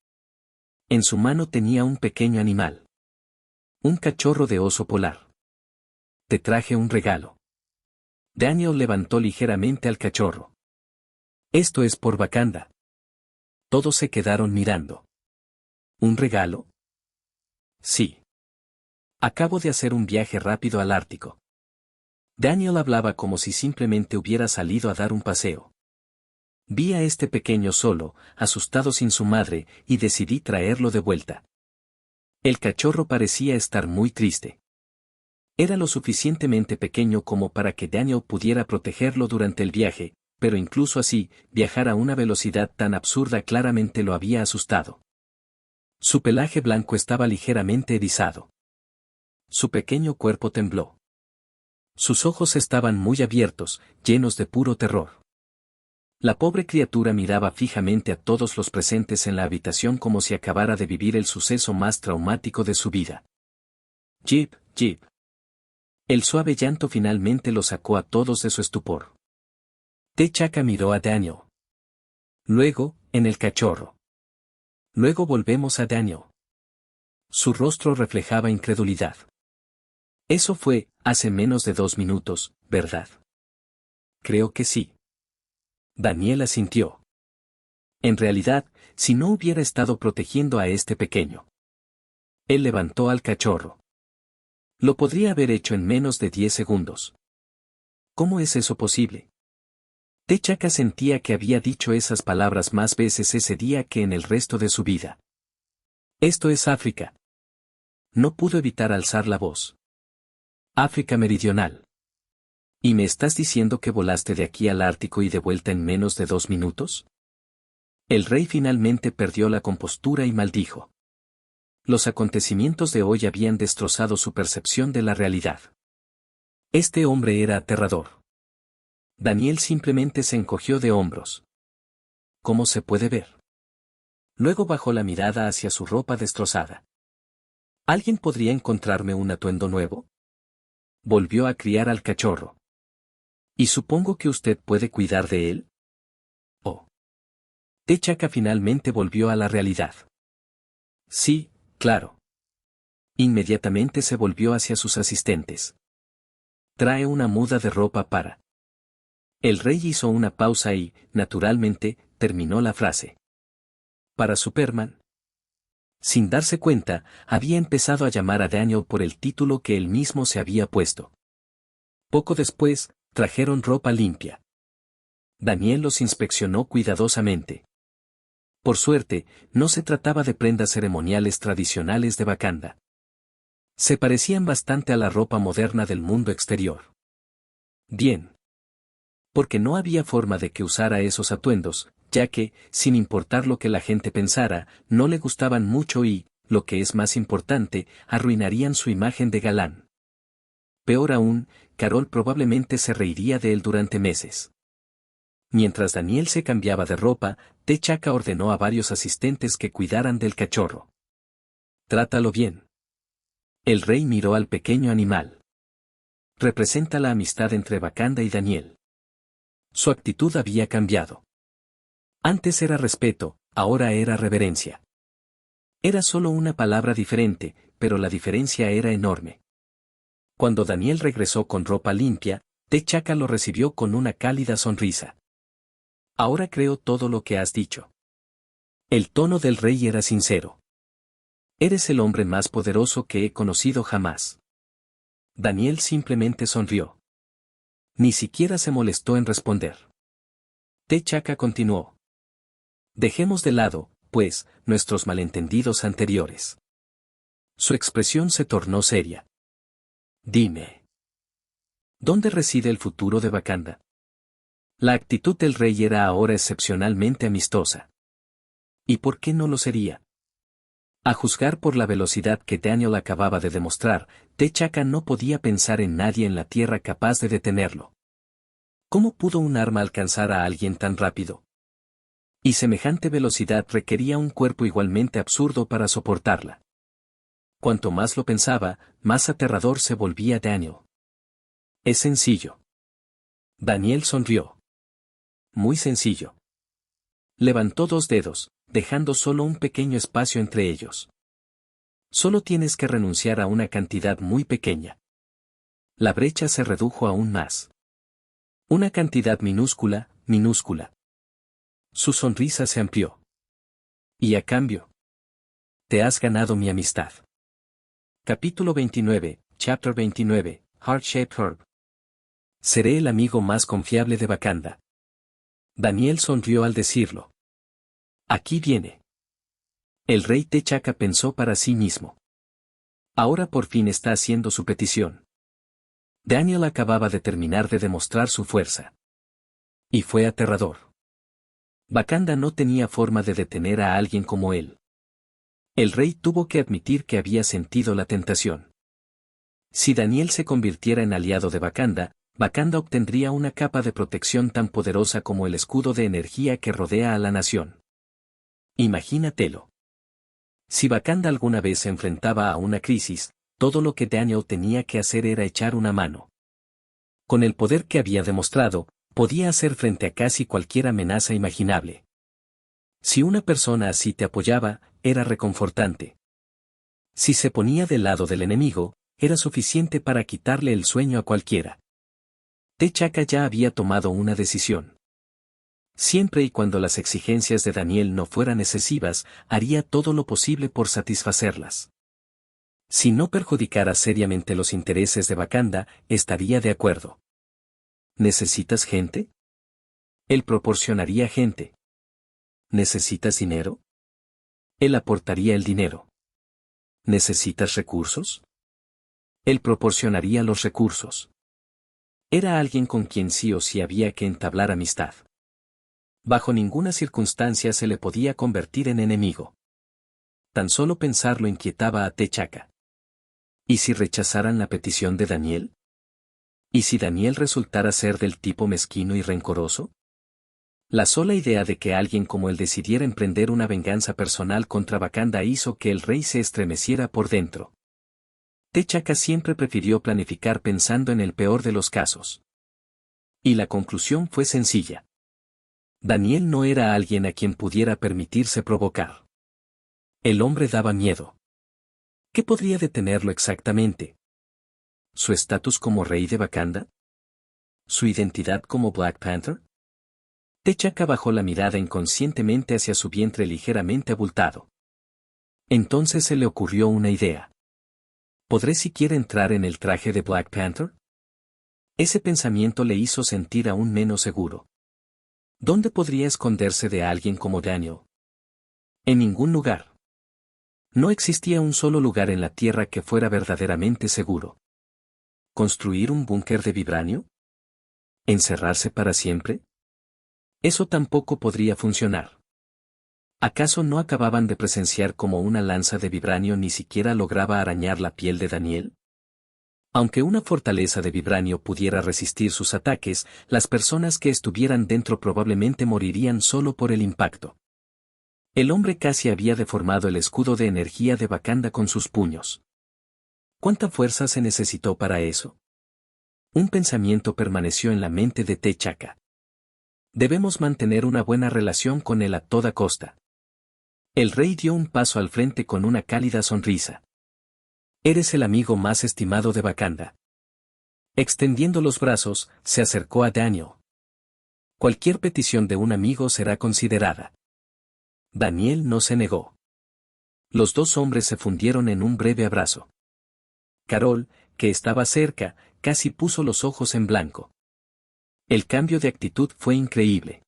En su mano tenía un pequeño animal. Un cachorro de oso polar. Te traje un regalo. Daniel levantó ligeramente al cachorro. Esto es por Wakanda. Todos se quedaron mirando. ¿Un regalo? Sí. Acabo de hacer un viaje rápido al Ártico. Daniel hablaba como si simplemente hubiera salido a dar un paseo. Vi a este pequeño solo, asustado sin su madre, y decidí traerlo de vuelta. El cachorro parecía estar muy triste. Era lo suficientemente pequeño como para que Daniel pudiera protegerlo durante el viaje, pero incluso así, viajar a una velocidad tan absurda claramente lo había asustado. Su pelaje blanco estaba ligeramente erizado. Su pequeño cuerpo tembló. Sus ojos estaban muy abiertos, llenos de puro terror. La pobre criatura miraba fijamente a todos los presentes en la habitación como si acabara de vivir el suceso más traumático de su vida. Jip, Jip. El suave llanto finalmente lo sacó a todos de su estupor. T'Chaka miró a Daniel. Luego, en el cachorro. Luego volvemos a Daniel. Su rostro reflejaba incredulidad. Eso fue, hace menos de 2 minutos, ¿verdad? Creo que sí. Daniel asintió. En realidad, si no hubiera estado protegiendo a este pequeño. Él levantó al cachorro. Lo podría haber hecho en menos de 10 segundos. ¿Cómo es eso posible? T'Chaka sentía que había dicho esas palabras más veces ese día que en el resto de su vida. Esto es África. No pudo evitar alzar la voz. África Meridional. ¿Y me estás diciendo que volaste de aquí al Ártico y de vuelta en menos de 2 minutos? El rey finalmente perdió la compostura y maldijo. Los acontecimientos de hoy habían destrozado su percepción de la realidad. Este hombre era aterrador. Daniel simplemente se encogió de hombros. ¿Cómo se puede ver? Luego bajó la mirada hacia su ropa destrozada. ¿Alguien podría encontrarme un atuendo nuevo? Volvió a criar al cachorro. ¿Y supongo que usted puede cuidar de él? Oh. T'Chaka finalmente volvió a la realidad. Sí, claro. Inmediatamente se volvió hacia sus asistentes. Trae una muda de ropa para. El rey hizo una pausa y, naturalmente, terminó la frase. ¿Para Superman? Sin darse cuenta, había empezado a llamar a Daniel por el título que él mismo se había puesto. Poco después, trajeron ropa limpia. Daniel los inspeccionó cuidadosamente. Por suerte, no se trataba de prendas ceremoniales tradicionales de Wakanda. Se parecían bastante a la ropa moderna del mundo exterior. Bien. Porque no había forma de que usara esos atuendos, ya que, sin importar lo que la gente pensara, no le gustaban mucho y, lo que es más importante, arruinarían su imagen de galán. Peor aún, Carol probablemente se reiría de él durante meses. Mientras Daniel se cambiaba de ropa, T'Chaka ordenó a varios asistentes que cuidaran del cachorro. Trátalo bien. El rey miró al pequeño animal. Representa la amistad entre Wakanda y Daniel. Su actitud había cambiado. Antes era respeto, ahora era reverencia. Era solo una palabra diferente, pero la diferencia era enorme. Cuando Daniel regresó con ropa limpia, T'Chaka lo recibió con una cálida sonrisa. Ahora creo todo lo que has dicho. El tono del rey era sincero. Eres el hombre más poderoso que he conocido jamás. Daniel simplemente sonrió. Ni siquiera se molestó en responder. T'Chaka continuó. Dejemos de lado, pues, nuestros malentendidos anteriores. Su expresión se tornó seria. Dime. ¿Dónde reside el futuro de Wakanda? La actitud del rey era ahora excepcionalmente amistosa. ¿Y por qué no lo sería? A juzgar por la velocidad que Daniel acababa de demostrar, T'Chaka no podía pensar en nadie en la tierra capaz de detenerlo. ¿Cómo pudo un arma alcanzar a alguien tan rápido? Y semejante velocidad requería un cuerpo igualmente absurdo para soportarla. Cuanto más lo pensaba, más aterrador se volvía Daniel. Es sencillo. Daniel sonrió. Muy sencillo. Levantó 2 dedos, dejando solo un pequeño espacio entre ellos. Solo tienes que renunciar a una cantidad muy pequeña. La brecha se redujo aún más. Una cantidad minúscula, minúscula. Su sonrisa se amplió. Y a cambio, te has ganado mi amistad. Capítulo 29, Chapter 29, Heart-Shaped Herb. Seré el amigo más confiable de Wakanda. Daniel sonrió al decirlo. Aquí viene. El rey T'Chaka pensó para sí mismo. Ahora por fin está haciendo su petición. Daniel acababa de terminar de demostrar su fuerza. Y fue aterrador. Wakanda no tenía forma de detener a alguien como él. El rey tuvo que admitir que había sentido la tentación. Si Daniel se convirtiera en aliado de Wakanda, Wakanda obtendría una capa de protección tan poderosa como el escudo de energía que rodea a la nación. Imagínatelo. Si Wakanda alguna vez se enfrentaba a una crisis, todo lo que Daniel tenía que hacer era echar una mano. Con el poder que había demostrado, podía hacer frente a casi cualquier amenaza imaginable. Si una persona así te apoyaba, era reconfortante. Si se ponía del lado del enemigo, era suficiente para quitarle el sueño a cualquiera. T'Chaka ya había tomado una decisión. Siempre y cuando las exigencias de Daniel no fueran excesivas, haría todo lo posible por satisfacerlas. Si no perjudicara seriamente los intereses de Wakanda, estaría de acuerdo. ¿Necesitas gente? Él proporcionaría gente. ¿Necesitas dinero? Él aportaría el dinero. ¿Necesitas recursos? Él proporcionaría los recursos. Era alguien con quien sí o sí había que entablar amistad. Bajo ninguna circunstancia se le podía convertir en enemigo. Tan solo pensarlo inquietaba a T'Chaka. ¿Y si rechazaran la petición de Daniel? ¿Y si Daniel resultara ser del tipo mezquino y rencoroso? La sola idea de que alguien como él decidiera emprender una venganza personal contra Wakanda hizo que el rey se estremeciera por dentro. T'Chaka siempre prefirió planificar pensando en el peor de los casos. Y la conclusión fue sencilla. Daniel no era alguien a quien pudiera permitirse provocar. El hombre daba miedo. ¿Qué podría detenerlo exactamente? ¿Su estatus como rey de Wakanda? ¿Su identidad como Black Panther? T'Chaka bajó la mirada inconscientemente hacia su vientre ligeramente abultado. Entonces se le ocurrió una idea. ¿Podré siquiera entrar en el traje de Black Panther? Ese pensamiento le hizo sentir aún menos seguro. ¿Dónde podría esconderse de alguien como Daniel? En ningún lugar. No existía un solo lugar en la Tierra que fuera verdaderamente seguro. ¿Construir un búnker de vibranio? ¿Encerrarse para siempre? Eso tampoco podría funcionar. ¿Acaso no acababan de presenciar cómo una lanza de vibranio ni siquiera lograba arañar la piel de Daniel? Aunque una fortaleza de vibranio pudiera resistir sus ataques, las personas que estuvieran dentro probablemente morirían solo por el impacto. El hombre casi había deformado el escudo de energía de Wakanda con sus puños. ¿Cuánta fuerza se necesitó para eso? Un pensamiento permaneció en la mente de T'Chaka. Debemos mantener una buena relación con él a toda costa. El rey dio un paso al frente con una cálida sonrisa. Eres el amigo más estimado de Wakanda. Extendiendo los brazos, se acercó a Daniel. Cualquier petición de un amigo será considerada. Daniel no se negó. Los dos hombres se fundieron en un breve abrazo. Carol, que estaba cerca, casi puso los ojos en blanco. El cambio de actitud fue increíble.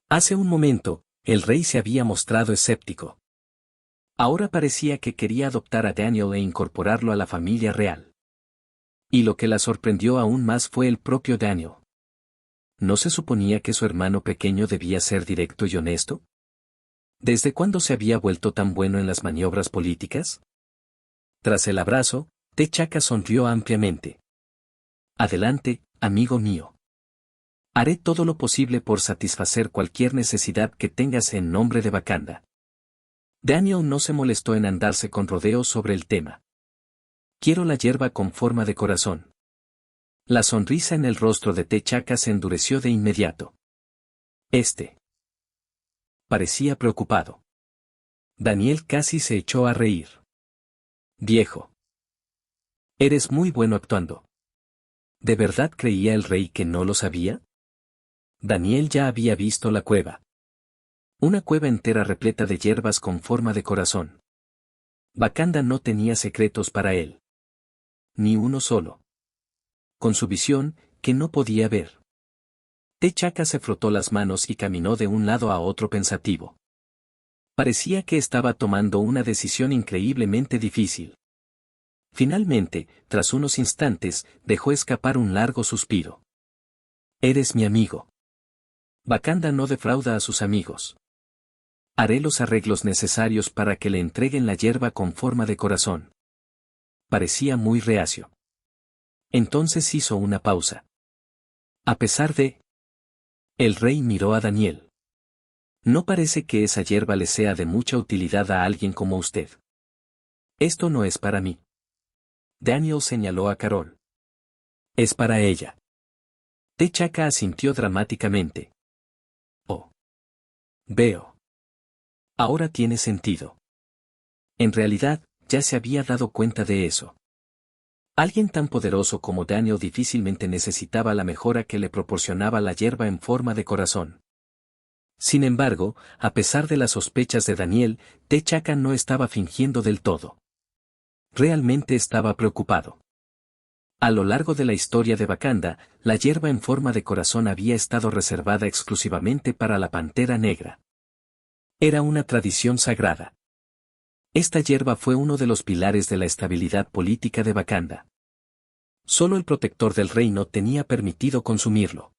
Hace un momento, el rey se había mostrado escéptico. Ahora parecía que quería adoptar a Daniel e incorporarlo a la familia real. Y lo que la sorprendió aún más fue el propio Daniel. ¿No se suponía que su hermano pequeño debía ser directo y honesto? ¿Desde cuándo se había vuelto tan bueno en las maniobras políticas? Tras el abrazo, T'Chaka sonrió ampliamente. Adelante, amigo mío. Haré todo lo posible por satisfacer cualquier necesidad que tengas en nombre de Wakanda. Daniel no se molestó en andarse con rodeos sobre el tema. Quiero la hierba con forma de corazón. La sonrisa en el rostro de T'Chaka se endureció de inmediato. Parecía preocupado. Daniel casi se echó a reír. Viejo. Eres muy bueno actuando. ¿De verdad creía el rey que no lo sabía? Daniel ya había visto la cueva. Una cueva entera repleta de hierbas con forma de corazón. Wakanda no tenía secretos para él. Ni uno solo. Con su visión, que no podía ver. T'Chaka se frotó las manos y caminó de un lado a otro pensativo. Parecía que estaba tomando una decisión increíblemente difícil. Finalmente, tras unos instantes, dejó escapar un largo suspiro. Eres mi amigo. Wakanda no defrauda a sus amigos. Haré los arreglos necesarios para que le entreguen la hierba con forma de corazón. Parecía muy reacio. Entonces hizo una pausa. A pesar de... El rey miró a Daniel. No parece que esa hierba le sea de mucha utilidad a alguien como usted. Esto no es para mí. Daniel señaló a Carol. Es para ella. T'Chaka asintió dramáticamente. Oh. Veo. Ahora tiene sentido. En realidad, ya se había dado cuenta de eso. Alguien tan poderoso como Daniel difícilmente necesitaba la mejora que le proporcionaba la hierba en forma de corazón. Sin embargo, a pesar de las sospechas de Daniel, T'Chaka no estaba fingiendo del todo. Realmente estaba preocupado. A lo largo de la historia de Wakanda, la hierba en forma de corazón había estado reservada exclusivamente para la Pantera Negra. Era una tradición sagrada. Esta hierba fue uno de los pilares de la estabilidad política de Wakanda. Solo el protector del reino tenía permitido consumirlo.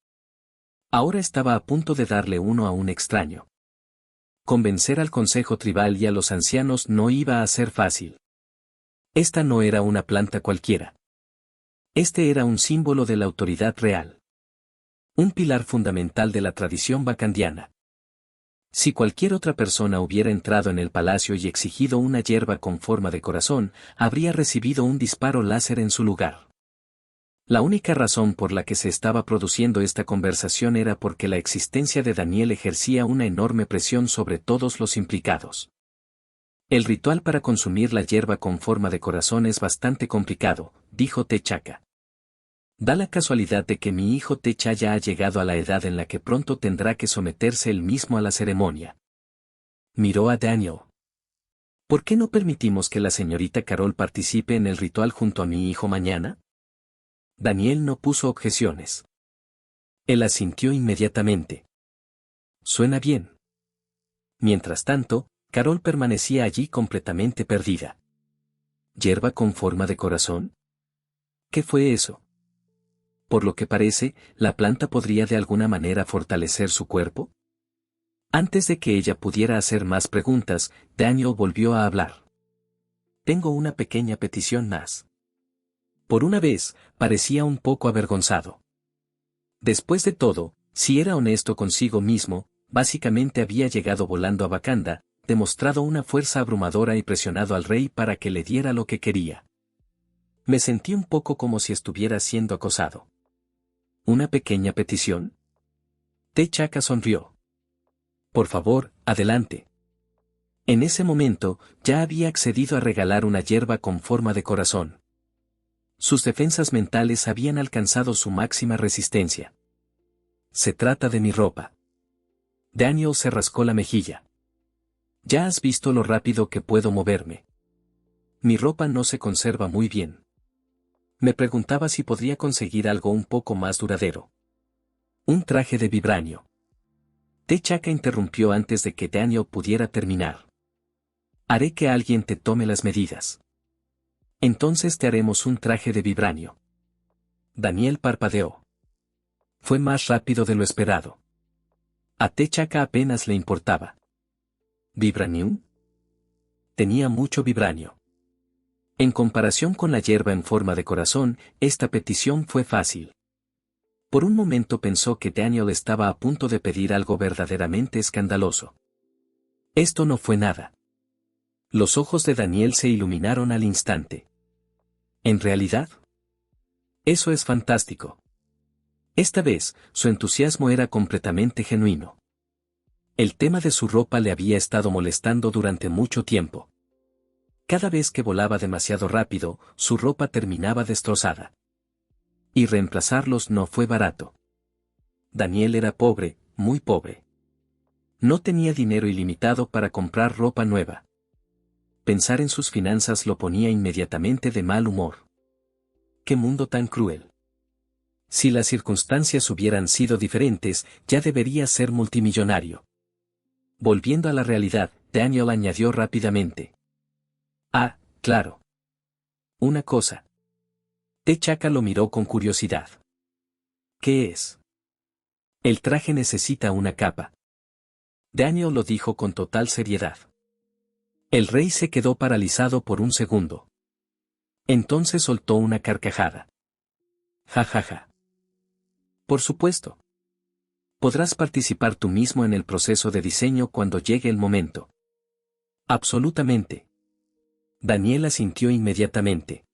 Ahora estaba a punto de darle uno a un extraño. Convencer al consejo tribal y a los ancianos no iba a ser fácil. Esta no era una planta cualquiera. Este era un símbolo de la autoridad real. Un pilar fundamental de la tradición wakandiana. Si cualquier otra persona hubiera entrado en el palacio y exigido una hierba con forma de corazón, habría recibido un disparo láser en su lugar. La única razón por la que se estaba produciendo esta conversación era porque la existencia de Daniel ejercía una enorme presión sobre todos los implicados. El ritual para consumir la hierba con forma de corazón es bastante complicado, dijo T'Chaka. Da la casualidad de que mi hijo T'Challa ya ha llegado a la edad en la que pronto tendrá que someterse él mismo a la ceremonia. Miró a Daniel. ¿Por qué no permitimos que la señorita Carol participe en el ritual junto a mi hijo mañana? Daniel no puso objeciones. Él asintió inmediatamente. Suena bien. Mientras tanto, Carol permanecía allí completamente perdida. ¿Hierba con forma de corazón? ¿Qué fue eso? Por lo que parece, ¿la planta podría de alguna manera fortalecer su cuerpo? Antes de que ella pudiera hacer más preguntas, Daniel volvió a hablar. Tengo una pequeña petición más. Por una vez, parecía un poco avergonzado. Después de todo, si era honesto consigo mismo, básicamente había llegado volando a Wakanda, demostrado una fuerza abrumadora y presionado al rey para que le diera lo que quería. Me sentí un poco como si estuviera siendo acosado. ¿Una pequeña petición? T'Chaka sonrió. Por favor, adelante. En ese momento, ya había accedido a regalar una hierba con forma de corazón. Sus defensas mentales habían alcanzado su máxima resistencia. Se trata de mi ropa. Daniel se rascó la mejilla. Ya has visto lo rápido que puedo moverme. Mi ropa no se conserva muy bien. Me preguntaba si podría conseguir algo un poco más duradero. Un traje de vibranio. T'Chaka interrumpió antes de que Daniel pudiera terminar. Haré que alguien te tome las medidas. Entonces te haremos un traje de vibranio. Daniel parpadeó. Fue más rápido de lo esperado. A T'Chaka apenas le importaba. ¿Vibranium? Tenía mucho vibranio. En comparación con la hierba en forma de corazón, esta petición fue fácil. Por un momento pensó que Daniel estaba a punto de pedir algo verdaderamente escandaloso. Esto no fue nada. Los ojos de Daniel se iluminaron al instante. ¿En realidad? Eso es fantástico. Esta vez, su entusiasmo era completamente genuino. El tema de su ropa le había estado molestando durante mucho tiempo. Cada vez que volaba demasiado rápido, su ropa terminaba destrozada. Y reemplazarlos no fue barato. Daniel era pobre, muy pobre. No tenía dinero ilimitado para comprar ropa nueva. Pensar en sus finanzas lo ponía inmediatamente de mal humor. ¡Qué mundo tan cruel! Si las circunstancias hubieran sido diferentes, ya debería ser multimillonario. Volviendo a la realidad, Daniel añadió rápidamente. Ah, claro. Una cosa. T'Chaka lo miró con curiosidad. ¿Qué es? El traje necesita una capa. Daniel lo dijo con total seriedad. El rey se quedó paralizado por un segundo. Entonces soltó una carcajada. Ja ja ja. Por supuesto. Podrás participar tú mismo en el proceso de diseño cuando llegue el momento. Absolutamente. Daniel asintió inmediatamente.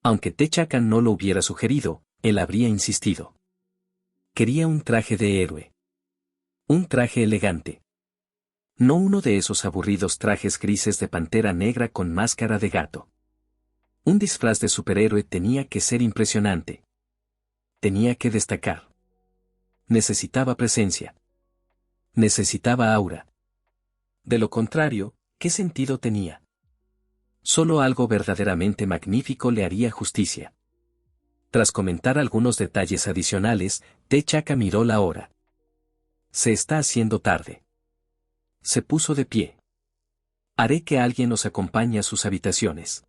Aunque T'Chaka no lo hubiera sugerido, él habría insistido. Quería un traje de héroe. Un traje elegante. No uno de esos aburridos trajes grises de pantera negra con máscara de gato. Un disfraz de superhéroe tenía que ser impresionante. Tenía que destacar. Necesitaba presencia. Necesitaba aura. De lo contrario, ¿qué sentido tenía? Solo algo verdaderamente magnífico le haría justicia. Tras comentar algunos detalles adicionales, T'Chaka miró la hora. Se está haciendo tarde. Se puso de pie. Haré que alguien nos acompañe a sus habitaciones.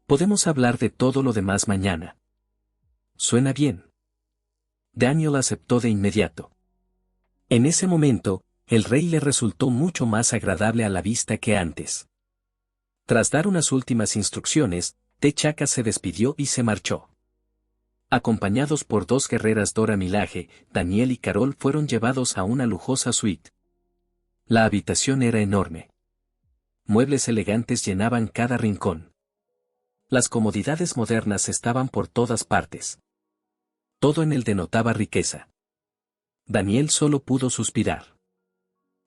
Podemos hablar de todo lo demás mañana. ¿Suena bien? Daniel aceptó de inmediato. En ese momento, el rey le resultó mucho más agradable a la vista que antes. Tras dar unas últimas instrucciones, T'Chaka se despidió y se marchó. Acompañados por dos guerreras Dora Milaje, Daniel y Carol fueron llevados a una lujosa suite. La habitación era enorme. Muebles elegantes llenaban cada rincón. Las comodidades modernas estaban por todas partes. Todo en él denotaba riqueza. Daniel solo pudo suspirar.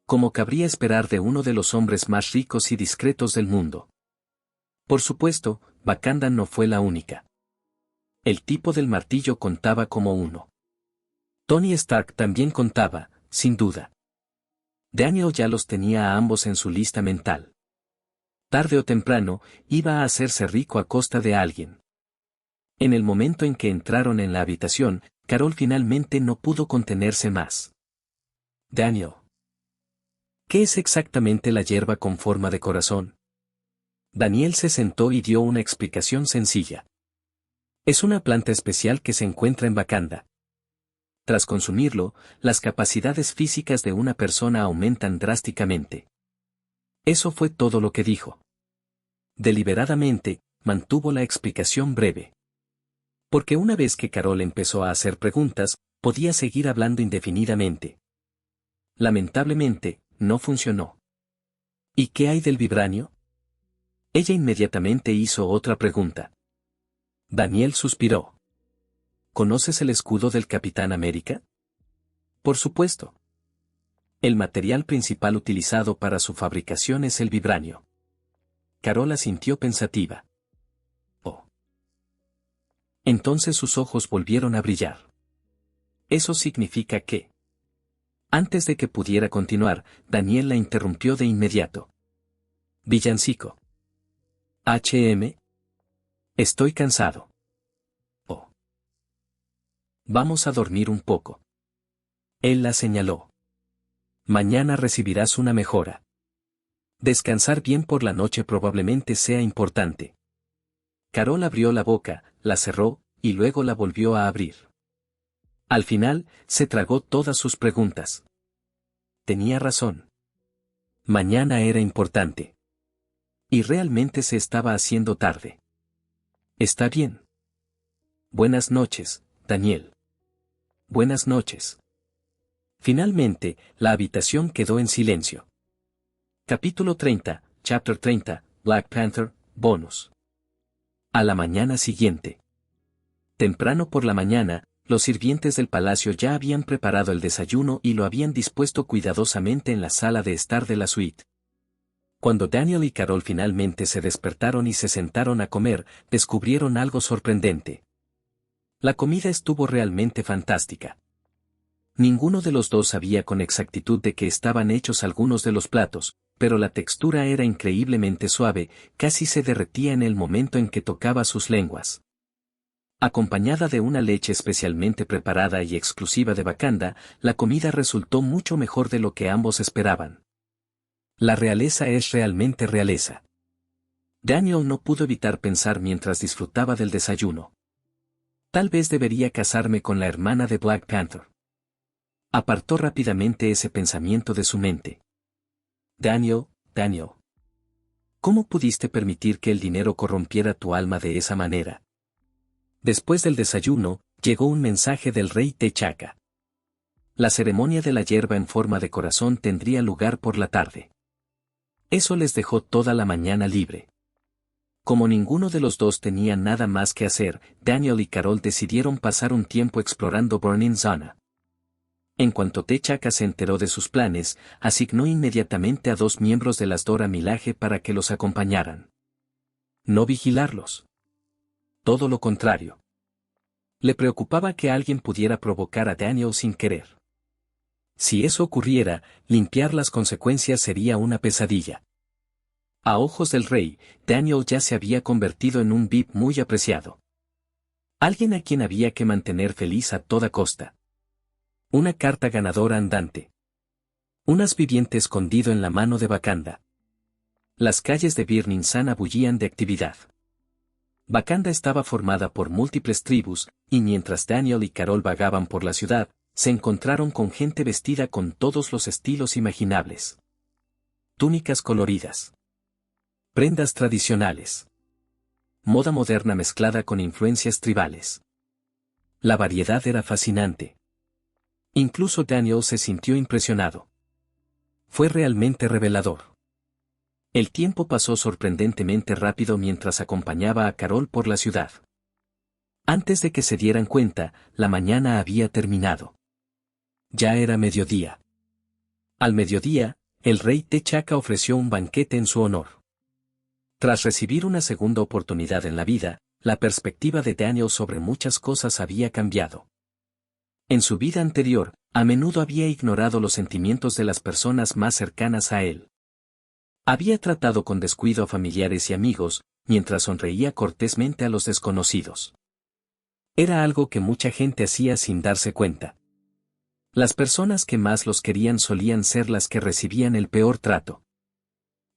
Como cabría esperar de uno de los hombres más ricos y discretos del mundo. Por supuesto, Wakanda no fue la única. El tipo del martillo contaba como uno. Tony Stark también contaba, sin duda. Daniel ya los tenía a ambos en su lista mental. Tarde o temprano, iba a hacerse rico a costa de alguien. En el momento en que entraron en la habitación, Carol finalmente no pudo contenerse más. Daniel. ¿Qué es exactamente la hierba con forma de corazón? Daniel se sentó y dio una explicación sencilla. Es una planta especial que se encuentra en Wakanda. Tras consumirlo, las capacidades físicas de una persona aumentan drásticamente. Eso fue todo lo que dijo. Deliberadamente, mantuvo la explicación breve. Porque una vez que Carol empezó a hacer preguntas, podía seguir hablando indefinidamente. Lamentablemente, no funcionó. ¿Y qué hay del vibranio? Ella inmediatamente hizo otra pregunta. Daniel suspiró. ¿Conoces el escudo del Capitán América? Por supuesto. El material principal utilizado para su fabricación es el vibranio. Carol asintió pensativa. Oh. Entonces sus ojos volvieron a brillar. Eso significa que... Antes de que pudiera continuar, Daniel la interrumpió de inmediato. Villancico. HM. Estoy cansado. Oh. Vamos a dormir un poco. Él la señaló. Mañana recibirás una mejora. Descansar bien por la noche probablemente sea importante. Carol abrió la boca, la cerró, y luego la volvió a abrir. Al final, se tragó todas sus preguntas. Tenía razón. Mañana era importante. Y realmente se estaba haciendo tarde. Está bien. Buenas noches, Daniel. Buenas noches. Finalmente, la habitación quedó en silencio. Capítulo 30, Chapter 30, Black Panther, Bonus. A la mañana siguiente. Temprano por la mañana, los sirvientes del palacio ya habían preparado el desayuno y lo habían dispuesto cuidadosamente en la sala de estar de la suite. Cuando Daniel y Carol finalmente se despertaron y se sentaron a comer, descubrieron algo sorprendente. La comida estuvo realmente fantástica. Ninguno de los dos sabía con exactitud de qué estaban hechos algunos de los platos, pero la textura era increíblemente suave, casi se derretía en el momento en que tocaba sus lenguas. Acompañada de una leche especialmente preparada y exclusiva de Wakanda, la comida resultó mucho mejor de lo que ambos esperaban. La realeza es realmente realeza. Daniel no pudo evitar pensar mientras disfrutaba del desayuno. Tal vez debería casarme con la hermana de Black Panther. Apartó rápidamente ese pensamiento de su mente. Daniel, ¿cómo pudiste permitir que el dinero corrompiera tu alma de esa manera? Después del desayuno, llegó un mensaje del rey T'Chaka. La ceremonia de la hierba en forma de corazón tendría lugar por la tarde. Eso les dejó toda la mañana libre. Como ninguno de los dos tenía nada más que hacer, Daniel y Carol decidieron pasar un tiempo explorando Burning Zona. En cuanto T'Chaka se enteró de sus planes, asignó inmediatamente a 2 miembros de las Dora Milaje para que los acompañaran. No vigilarlos. Todo lo contrario. Le preocupaba que alguien pudiera provocar a Daniel sin querer. Si eso ocurriera, limpiar las consecuencias sería una pesadilla. A ojos del rey, Daniel ya se había convertido en un VIP muy apreciado. Alguien a quien había que mantener feliz a toda costa. Una carta ganadora andante. Un as viviente escondido en la mano de Wakanda. Las calles de Burning Zona bullían de actividad. Wakanda estaba formada por múltiples tribus, y mientras Daniel y Carol vagaban por la ciudad, se encontraron con gente vestida con todos los estilos imaginables. Túnicas coloridas. Prendas tradicionales. Moda moderna mezclada con influencias tribales. La variedad era fascinante. Incluso Daniel se sintió impresionado. Fue realmente revelador. El tiempo pasó sorprendentemente rápido mientras acompañaba a Carol por la ciudad. Antes de que se dieran cuenta, la mañana había terminado. Ya era mediodía. Al mediodía, el rey T'Chaka ofreció un banquete en su honor. Tras recibir una segunda oportunidad en la vida, la perspectiva de Daniel sobre muchas cosas había cambiado. En su vida anterior, a menudo había ignorado los sentimientos de las personas más cercanas a él. Había tratado con descuido a familiares y amigos, mientras sonreía cortésmente a los desconocidos. Era algo que mucha gente hacía sin darse cuenta. Las personas que más los querían solían ser las que recibían el peor trato.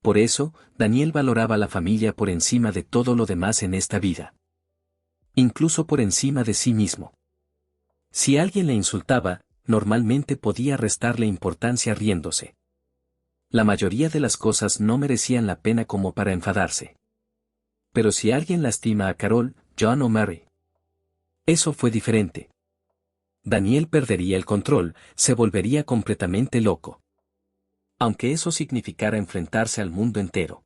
Por eso, Daniel valoraba la familia por encima de todo lo demás en esta vida. Incluso por encima de sí mismo. Si alguien le insultaba, normalmente podía restarle importancia riéndose. La mayoría de las cosas no merecían la pena como para enfadarse. Pero si alguien lastima a Carol, John o Mary, eso fue diferente. Daniel perdería el control, se volvería completamente loco. Aunque eso significara enfrentarse al mundo entero.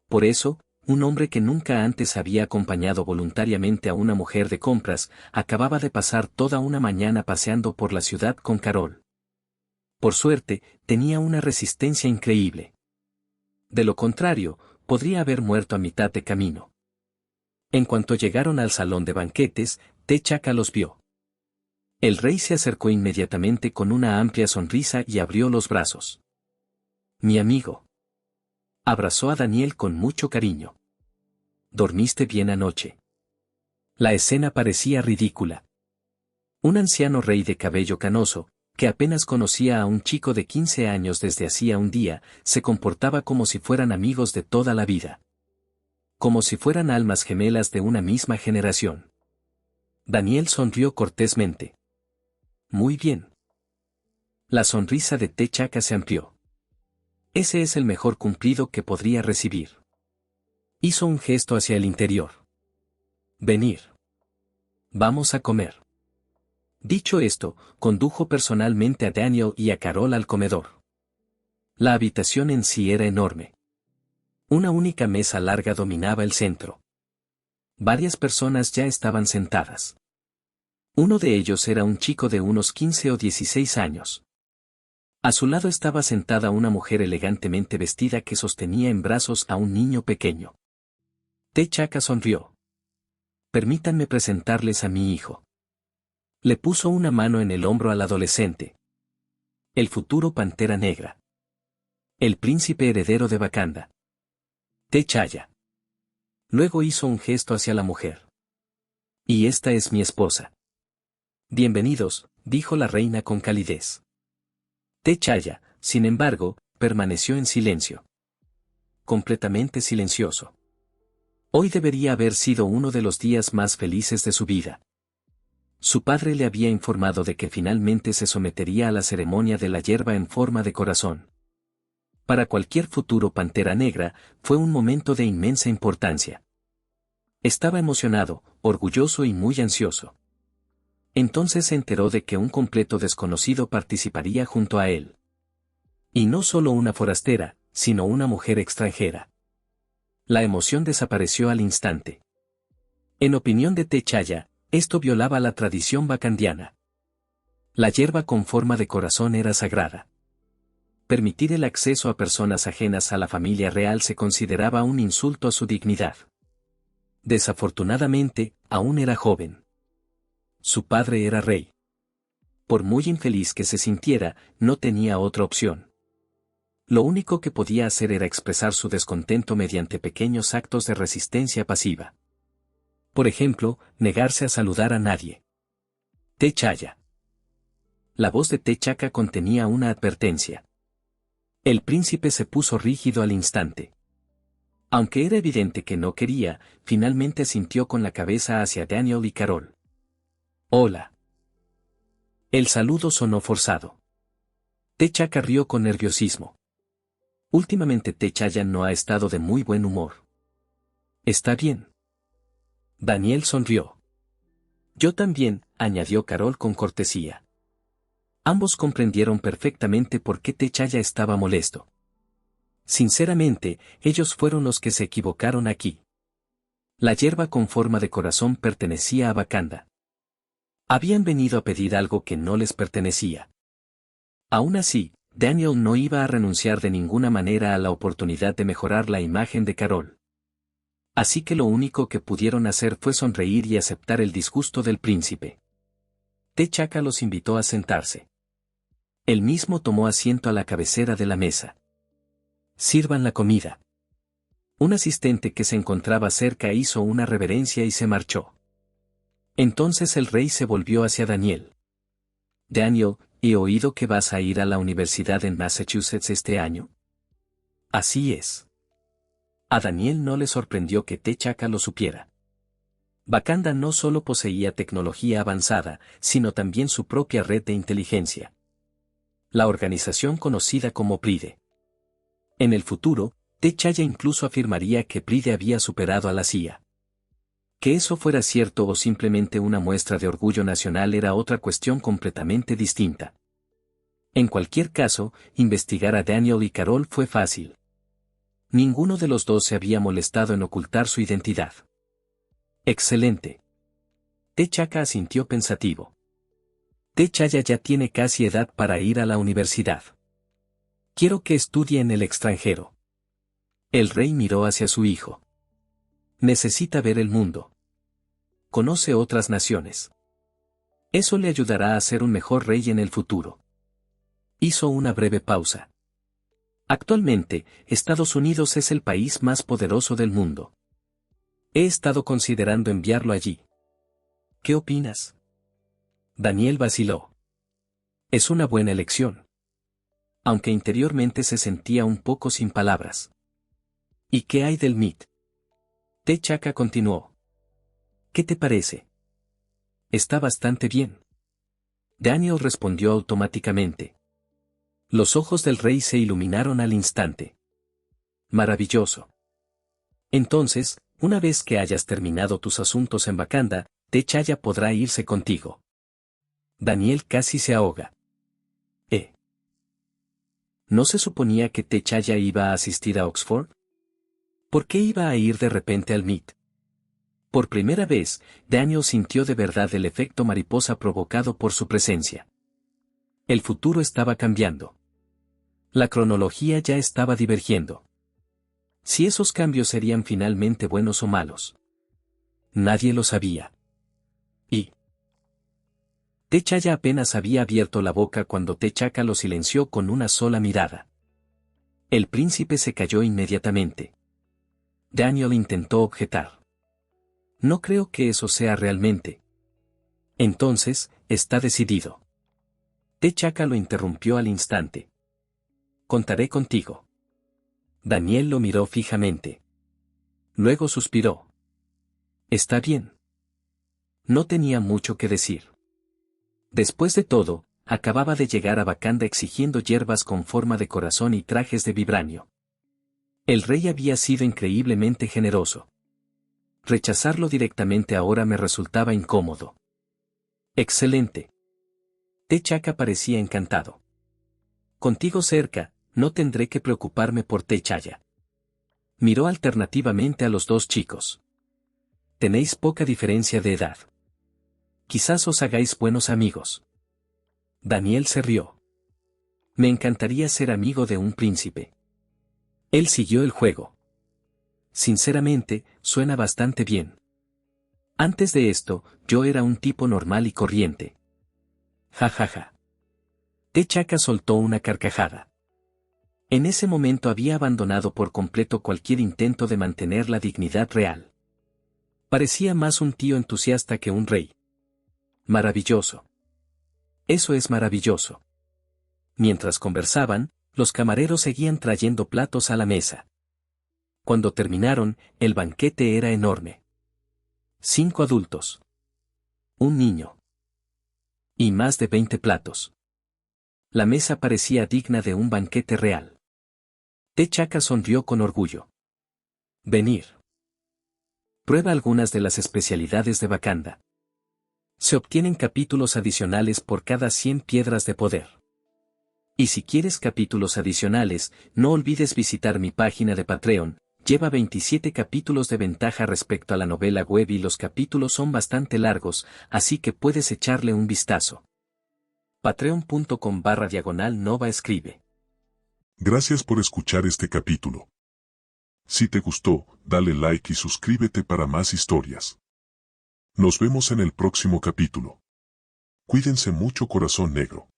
Por eso, un hombre que nunca antes había acompañado voluntariamente a una mujer de compras, acababa de pasar toda una mañana paseando por la ciudad con Carol. Por suerte, tenía una resistencia increíble. De lo contrario, podría haber muerto a mitad de camino. En cuanto llegaron al salón de banquetes, T'Chaka los vio. El rey se acercó inmediatamente con una amplia sonrisa y abrió los brazos. Mi amigo. Abrazó a Daniel con mucho cariño. ¿Dormiste bien anoche? La escena parecía ridícula. Un anciano rey de cabello canoso, que apenas conocía a un chico de 15 años desde hacía un día, se comportaba como si fueran amigos de toda la vida. Como si fueran almas gemelas de una misma generación. Daniel sonrió cortésmente. Muy bien. La sonrisa de T'Chaka se amplió. Ese es el mejor cumplido que podría recibir. Hizo un gesto hacia el interior. Venir. Vamos a comer. Dicho esto, condujo personalmente a Daniel y a Carol al comedor. La habitación en sí era enorme. Una única mesa larga dominaba el centro. Varias personas ya estaban sentadas. Uno de ellos era un chico de unos 15 o 16 años. A su lado estaba sentada una mujer elegantemente vestida que sostenía en brazos a un niño pequeño. T'Chaka sonrió. Permítanme presentarles a mi hijo. Le puso una mano en el hombro al adolescente. El futuro Pantera Negra. El príncipe heredero de Wakanda. T'Challa. Luego hizo un gesto hacia la mujer. Y esta es mi esposa. Bienvenidos, dijo la reina con calidez. T'Challa, sin embargo, permaneció en silencio. Completamente silencioso. Hoy debería haber sido uno de los días más felices de su vida. Su padre le había informado de que finalmente se sometería a la ceremonia de la hierba en forma de corazón. Para cualquier futuro Pantera Negra, fue un momento de inmensa importancia. Estaba emocionado, orgulloso y muy ansioso. Entonces se enteró de que un completo desconocido participaría junto a él. Y no solo una forastera, sino una mujer extranjera. La emoción desapareció al instante. En opinión de T'Challa, esto violaba la tradición wakandiana. La hierba con forma de corazón era sagrada. Permitir el acceso a personas ajenas a la familia real se consideraba un insulto a su dignidad. Desafortunadamente, aún era joven. Su padre era rey. Por muy infeliz que se sintiera, no tenía otra opción. Lo único que podía hacer era expresar su descontento mediante pequeños actos de resistencia pasiva. Por ejemplo, negarse a saludar a nadie. T'Challa. La voz de T'Chaka contenía una advertencia. El príncipe se puso rígido al instante. Aunque era evidente que no quería, finalmente asintió con la cabeza hacia Daniel y Carol. Hola. El saludo sonó forzado. T'Chaka rió con nerviosismo. Últimamente T'Challa no ha estado de muy buen humor. ¿Está bien? Daniel sonrió. Yo también, añadió Carol con cortesía. Ambos comprendieron perfectamente por qué T'Challa estaba molesto. Sinceramente, ellos fueron los que se equivocaron aquí. La hierba con forma de corazón pertenecía a Wakanda. Habían venido a pedir algo que no les pertenecía. Aún así, Daniel no iba a renunciar de ninguna manera a la oportunidad de mejorar la imagen de Carol. Así que lo único que pudieron hacer fue sonreír y aceptar el disgusto del príncipe. T'Chaka los invitó a sentarse. Él mismo tomó asiento a la cabecera de la mesa. Sirvan la comida. Un asistente que se encontraba cerca hizo una reverencia y se marchó. Entonces el rey se volvió hacia Daniel. Daniel, He oído que vas a ir a la universidad en Massachusetts este año. Así es. A Daniel no le sorprendió que T'Chaka lo supiera. Wakanda no solo poseía tecnología avanzada, sino también su propia red de inteligencia. La organización conocida como PRIDE. En el futuro, T'Challa incluso afirmaría que PRIDE había superado a la CIA. Que eso fuera cierto o simplemente una muestra de orgullo nacional era otra cuestión completamente distinta. En cualquier caso, investigar a Daniel y Carol fue fácil. Ninguno de los dos se había molestado en ocultar su identidad. Excelente. T'Chaka asintió pensativo. T'Challa ya tiene casi edad para ir a la universidad. Quiero que estudie en el extranjero. El rey miró hacia su hijo. Necesita ver el mundo. Conoce otras naciones. Eso le ayudará a ser un mejor rey en el futuro. Hizo una breve pausa. Actualmente, Estados Unidos es el país más poderoso del mundo. He estado considerando enviarlo allí. ¿Qué opinas? Daniel vaciló. Es una buena elección. Aunque interiormente se sentía un poco sin palabras. ¿Y qué hay del MIT? T'Chaka continuó. ¿Qué te parece? Está bastante bien. Daniel respondió automáticamente. Los ojos del rey se iluminaron al instante. Maravilloso. Entonces, una vez que hayas terminado tus asuntos en Wakanda, T'Challa podrá irse contigo. Daniel casi se ahoga. ¿No se suponía que T'Challa iba a asistir a Oxford? ¿Por qué iba a ir de repente al MIT? Por primera vez, Daniel sintió de verdad el efecto mariposa provocado por su presencia. El futuro estaba cambiando. La cronología ya estaba divergiendo. Si esos cambios serían finalmente buenos o malos. Nadie lo sabía. Y T'Challa apenas había abierto la boca cuando T'Chaka lo silenció con una sola mirada. El príncipe se calló inmediatamente. Daniel intentó objetar. No creo que eso sea realmente. Entonces, está decidido. T'Chaka lo interrumpió al instante. Contaré contigo. Daniel lo miró fijamente. Luego suspiró. Está bien. No tenía mucho que decir. Después de todo, acababa de llegar a Wakanda exigiendo hierbas con forma de corazón y trajes de vibranio. El rey había sido increíblemente generoso. Rechazarlo directamente ahora me resultaba incómodo. Excelente. T'Chaka parecía encantado. Contigo cerca, no tendré que preocuparme por T'Challa. Miró alternativamente a los dos chicos. Tenéis poca diferencia de edad. Quizás os hagáis buenos amigos. Daniel se rió. Me encantaría ser amigo de un príncipe. Él siguió el juego. Sinceramente, suena bastante bien. Antes de esto, yo era un tipo normal y corriente. Ja ja ja. T'Chaka soltó una carcajada. En ese momento había abandonado por completo cualquier intento de mantener la dignidad real. Parecía más un tío entusiasta que un rey. Maravilloso. Eso es maravilloso. Mientras conversaban, los camareros seguían trayendo platos a la mesa. Cuando terminaron, el banquete era enorme. 5 adultos. Un niño. Y más de 20 platos. La mesa parecía digna de un banquete real. T'Chaka sonrió con orgullo. Venir. Prueba algunas de las especialidades de Wakanda. Se obtienen capítulos adicionales por cada 100 piedras de poder. Y si quieres capítulos adicionales, no olvides visitar mi página de Patreon. Lleva 27 capítulos de ventaja respecto a la novela web y los capítulos son bastante largos, así que puedes echarle un vistazo. Patreon.com/Nova escribe. Gracias por escuchar este capítulo. Si te gustó, dale like y suscríbete para más historias. Nos vemos en el próximo capítulo. Cuídense mucho, corazón negro.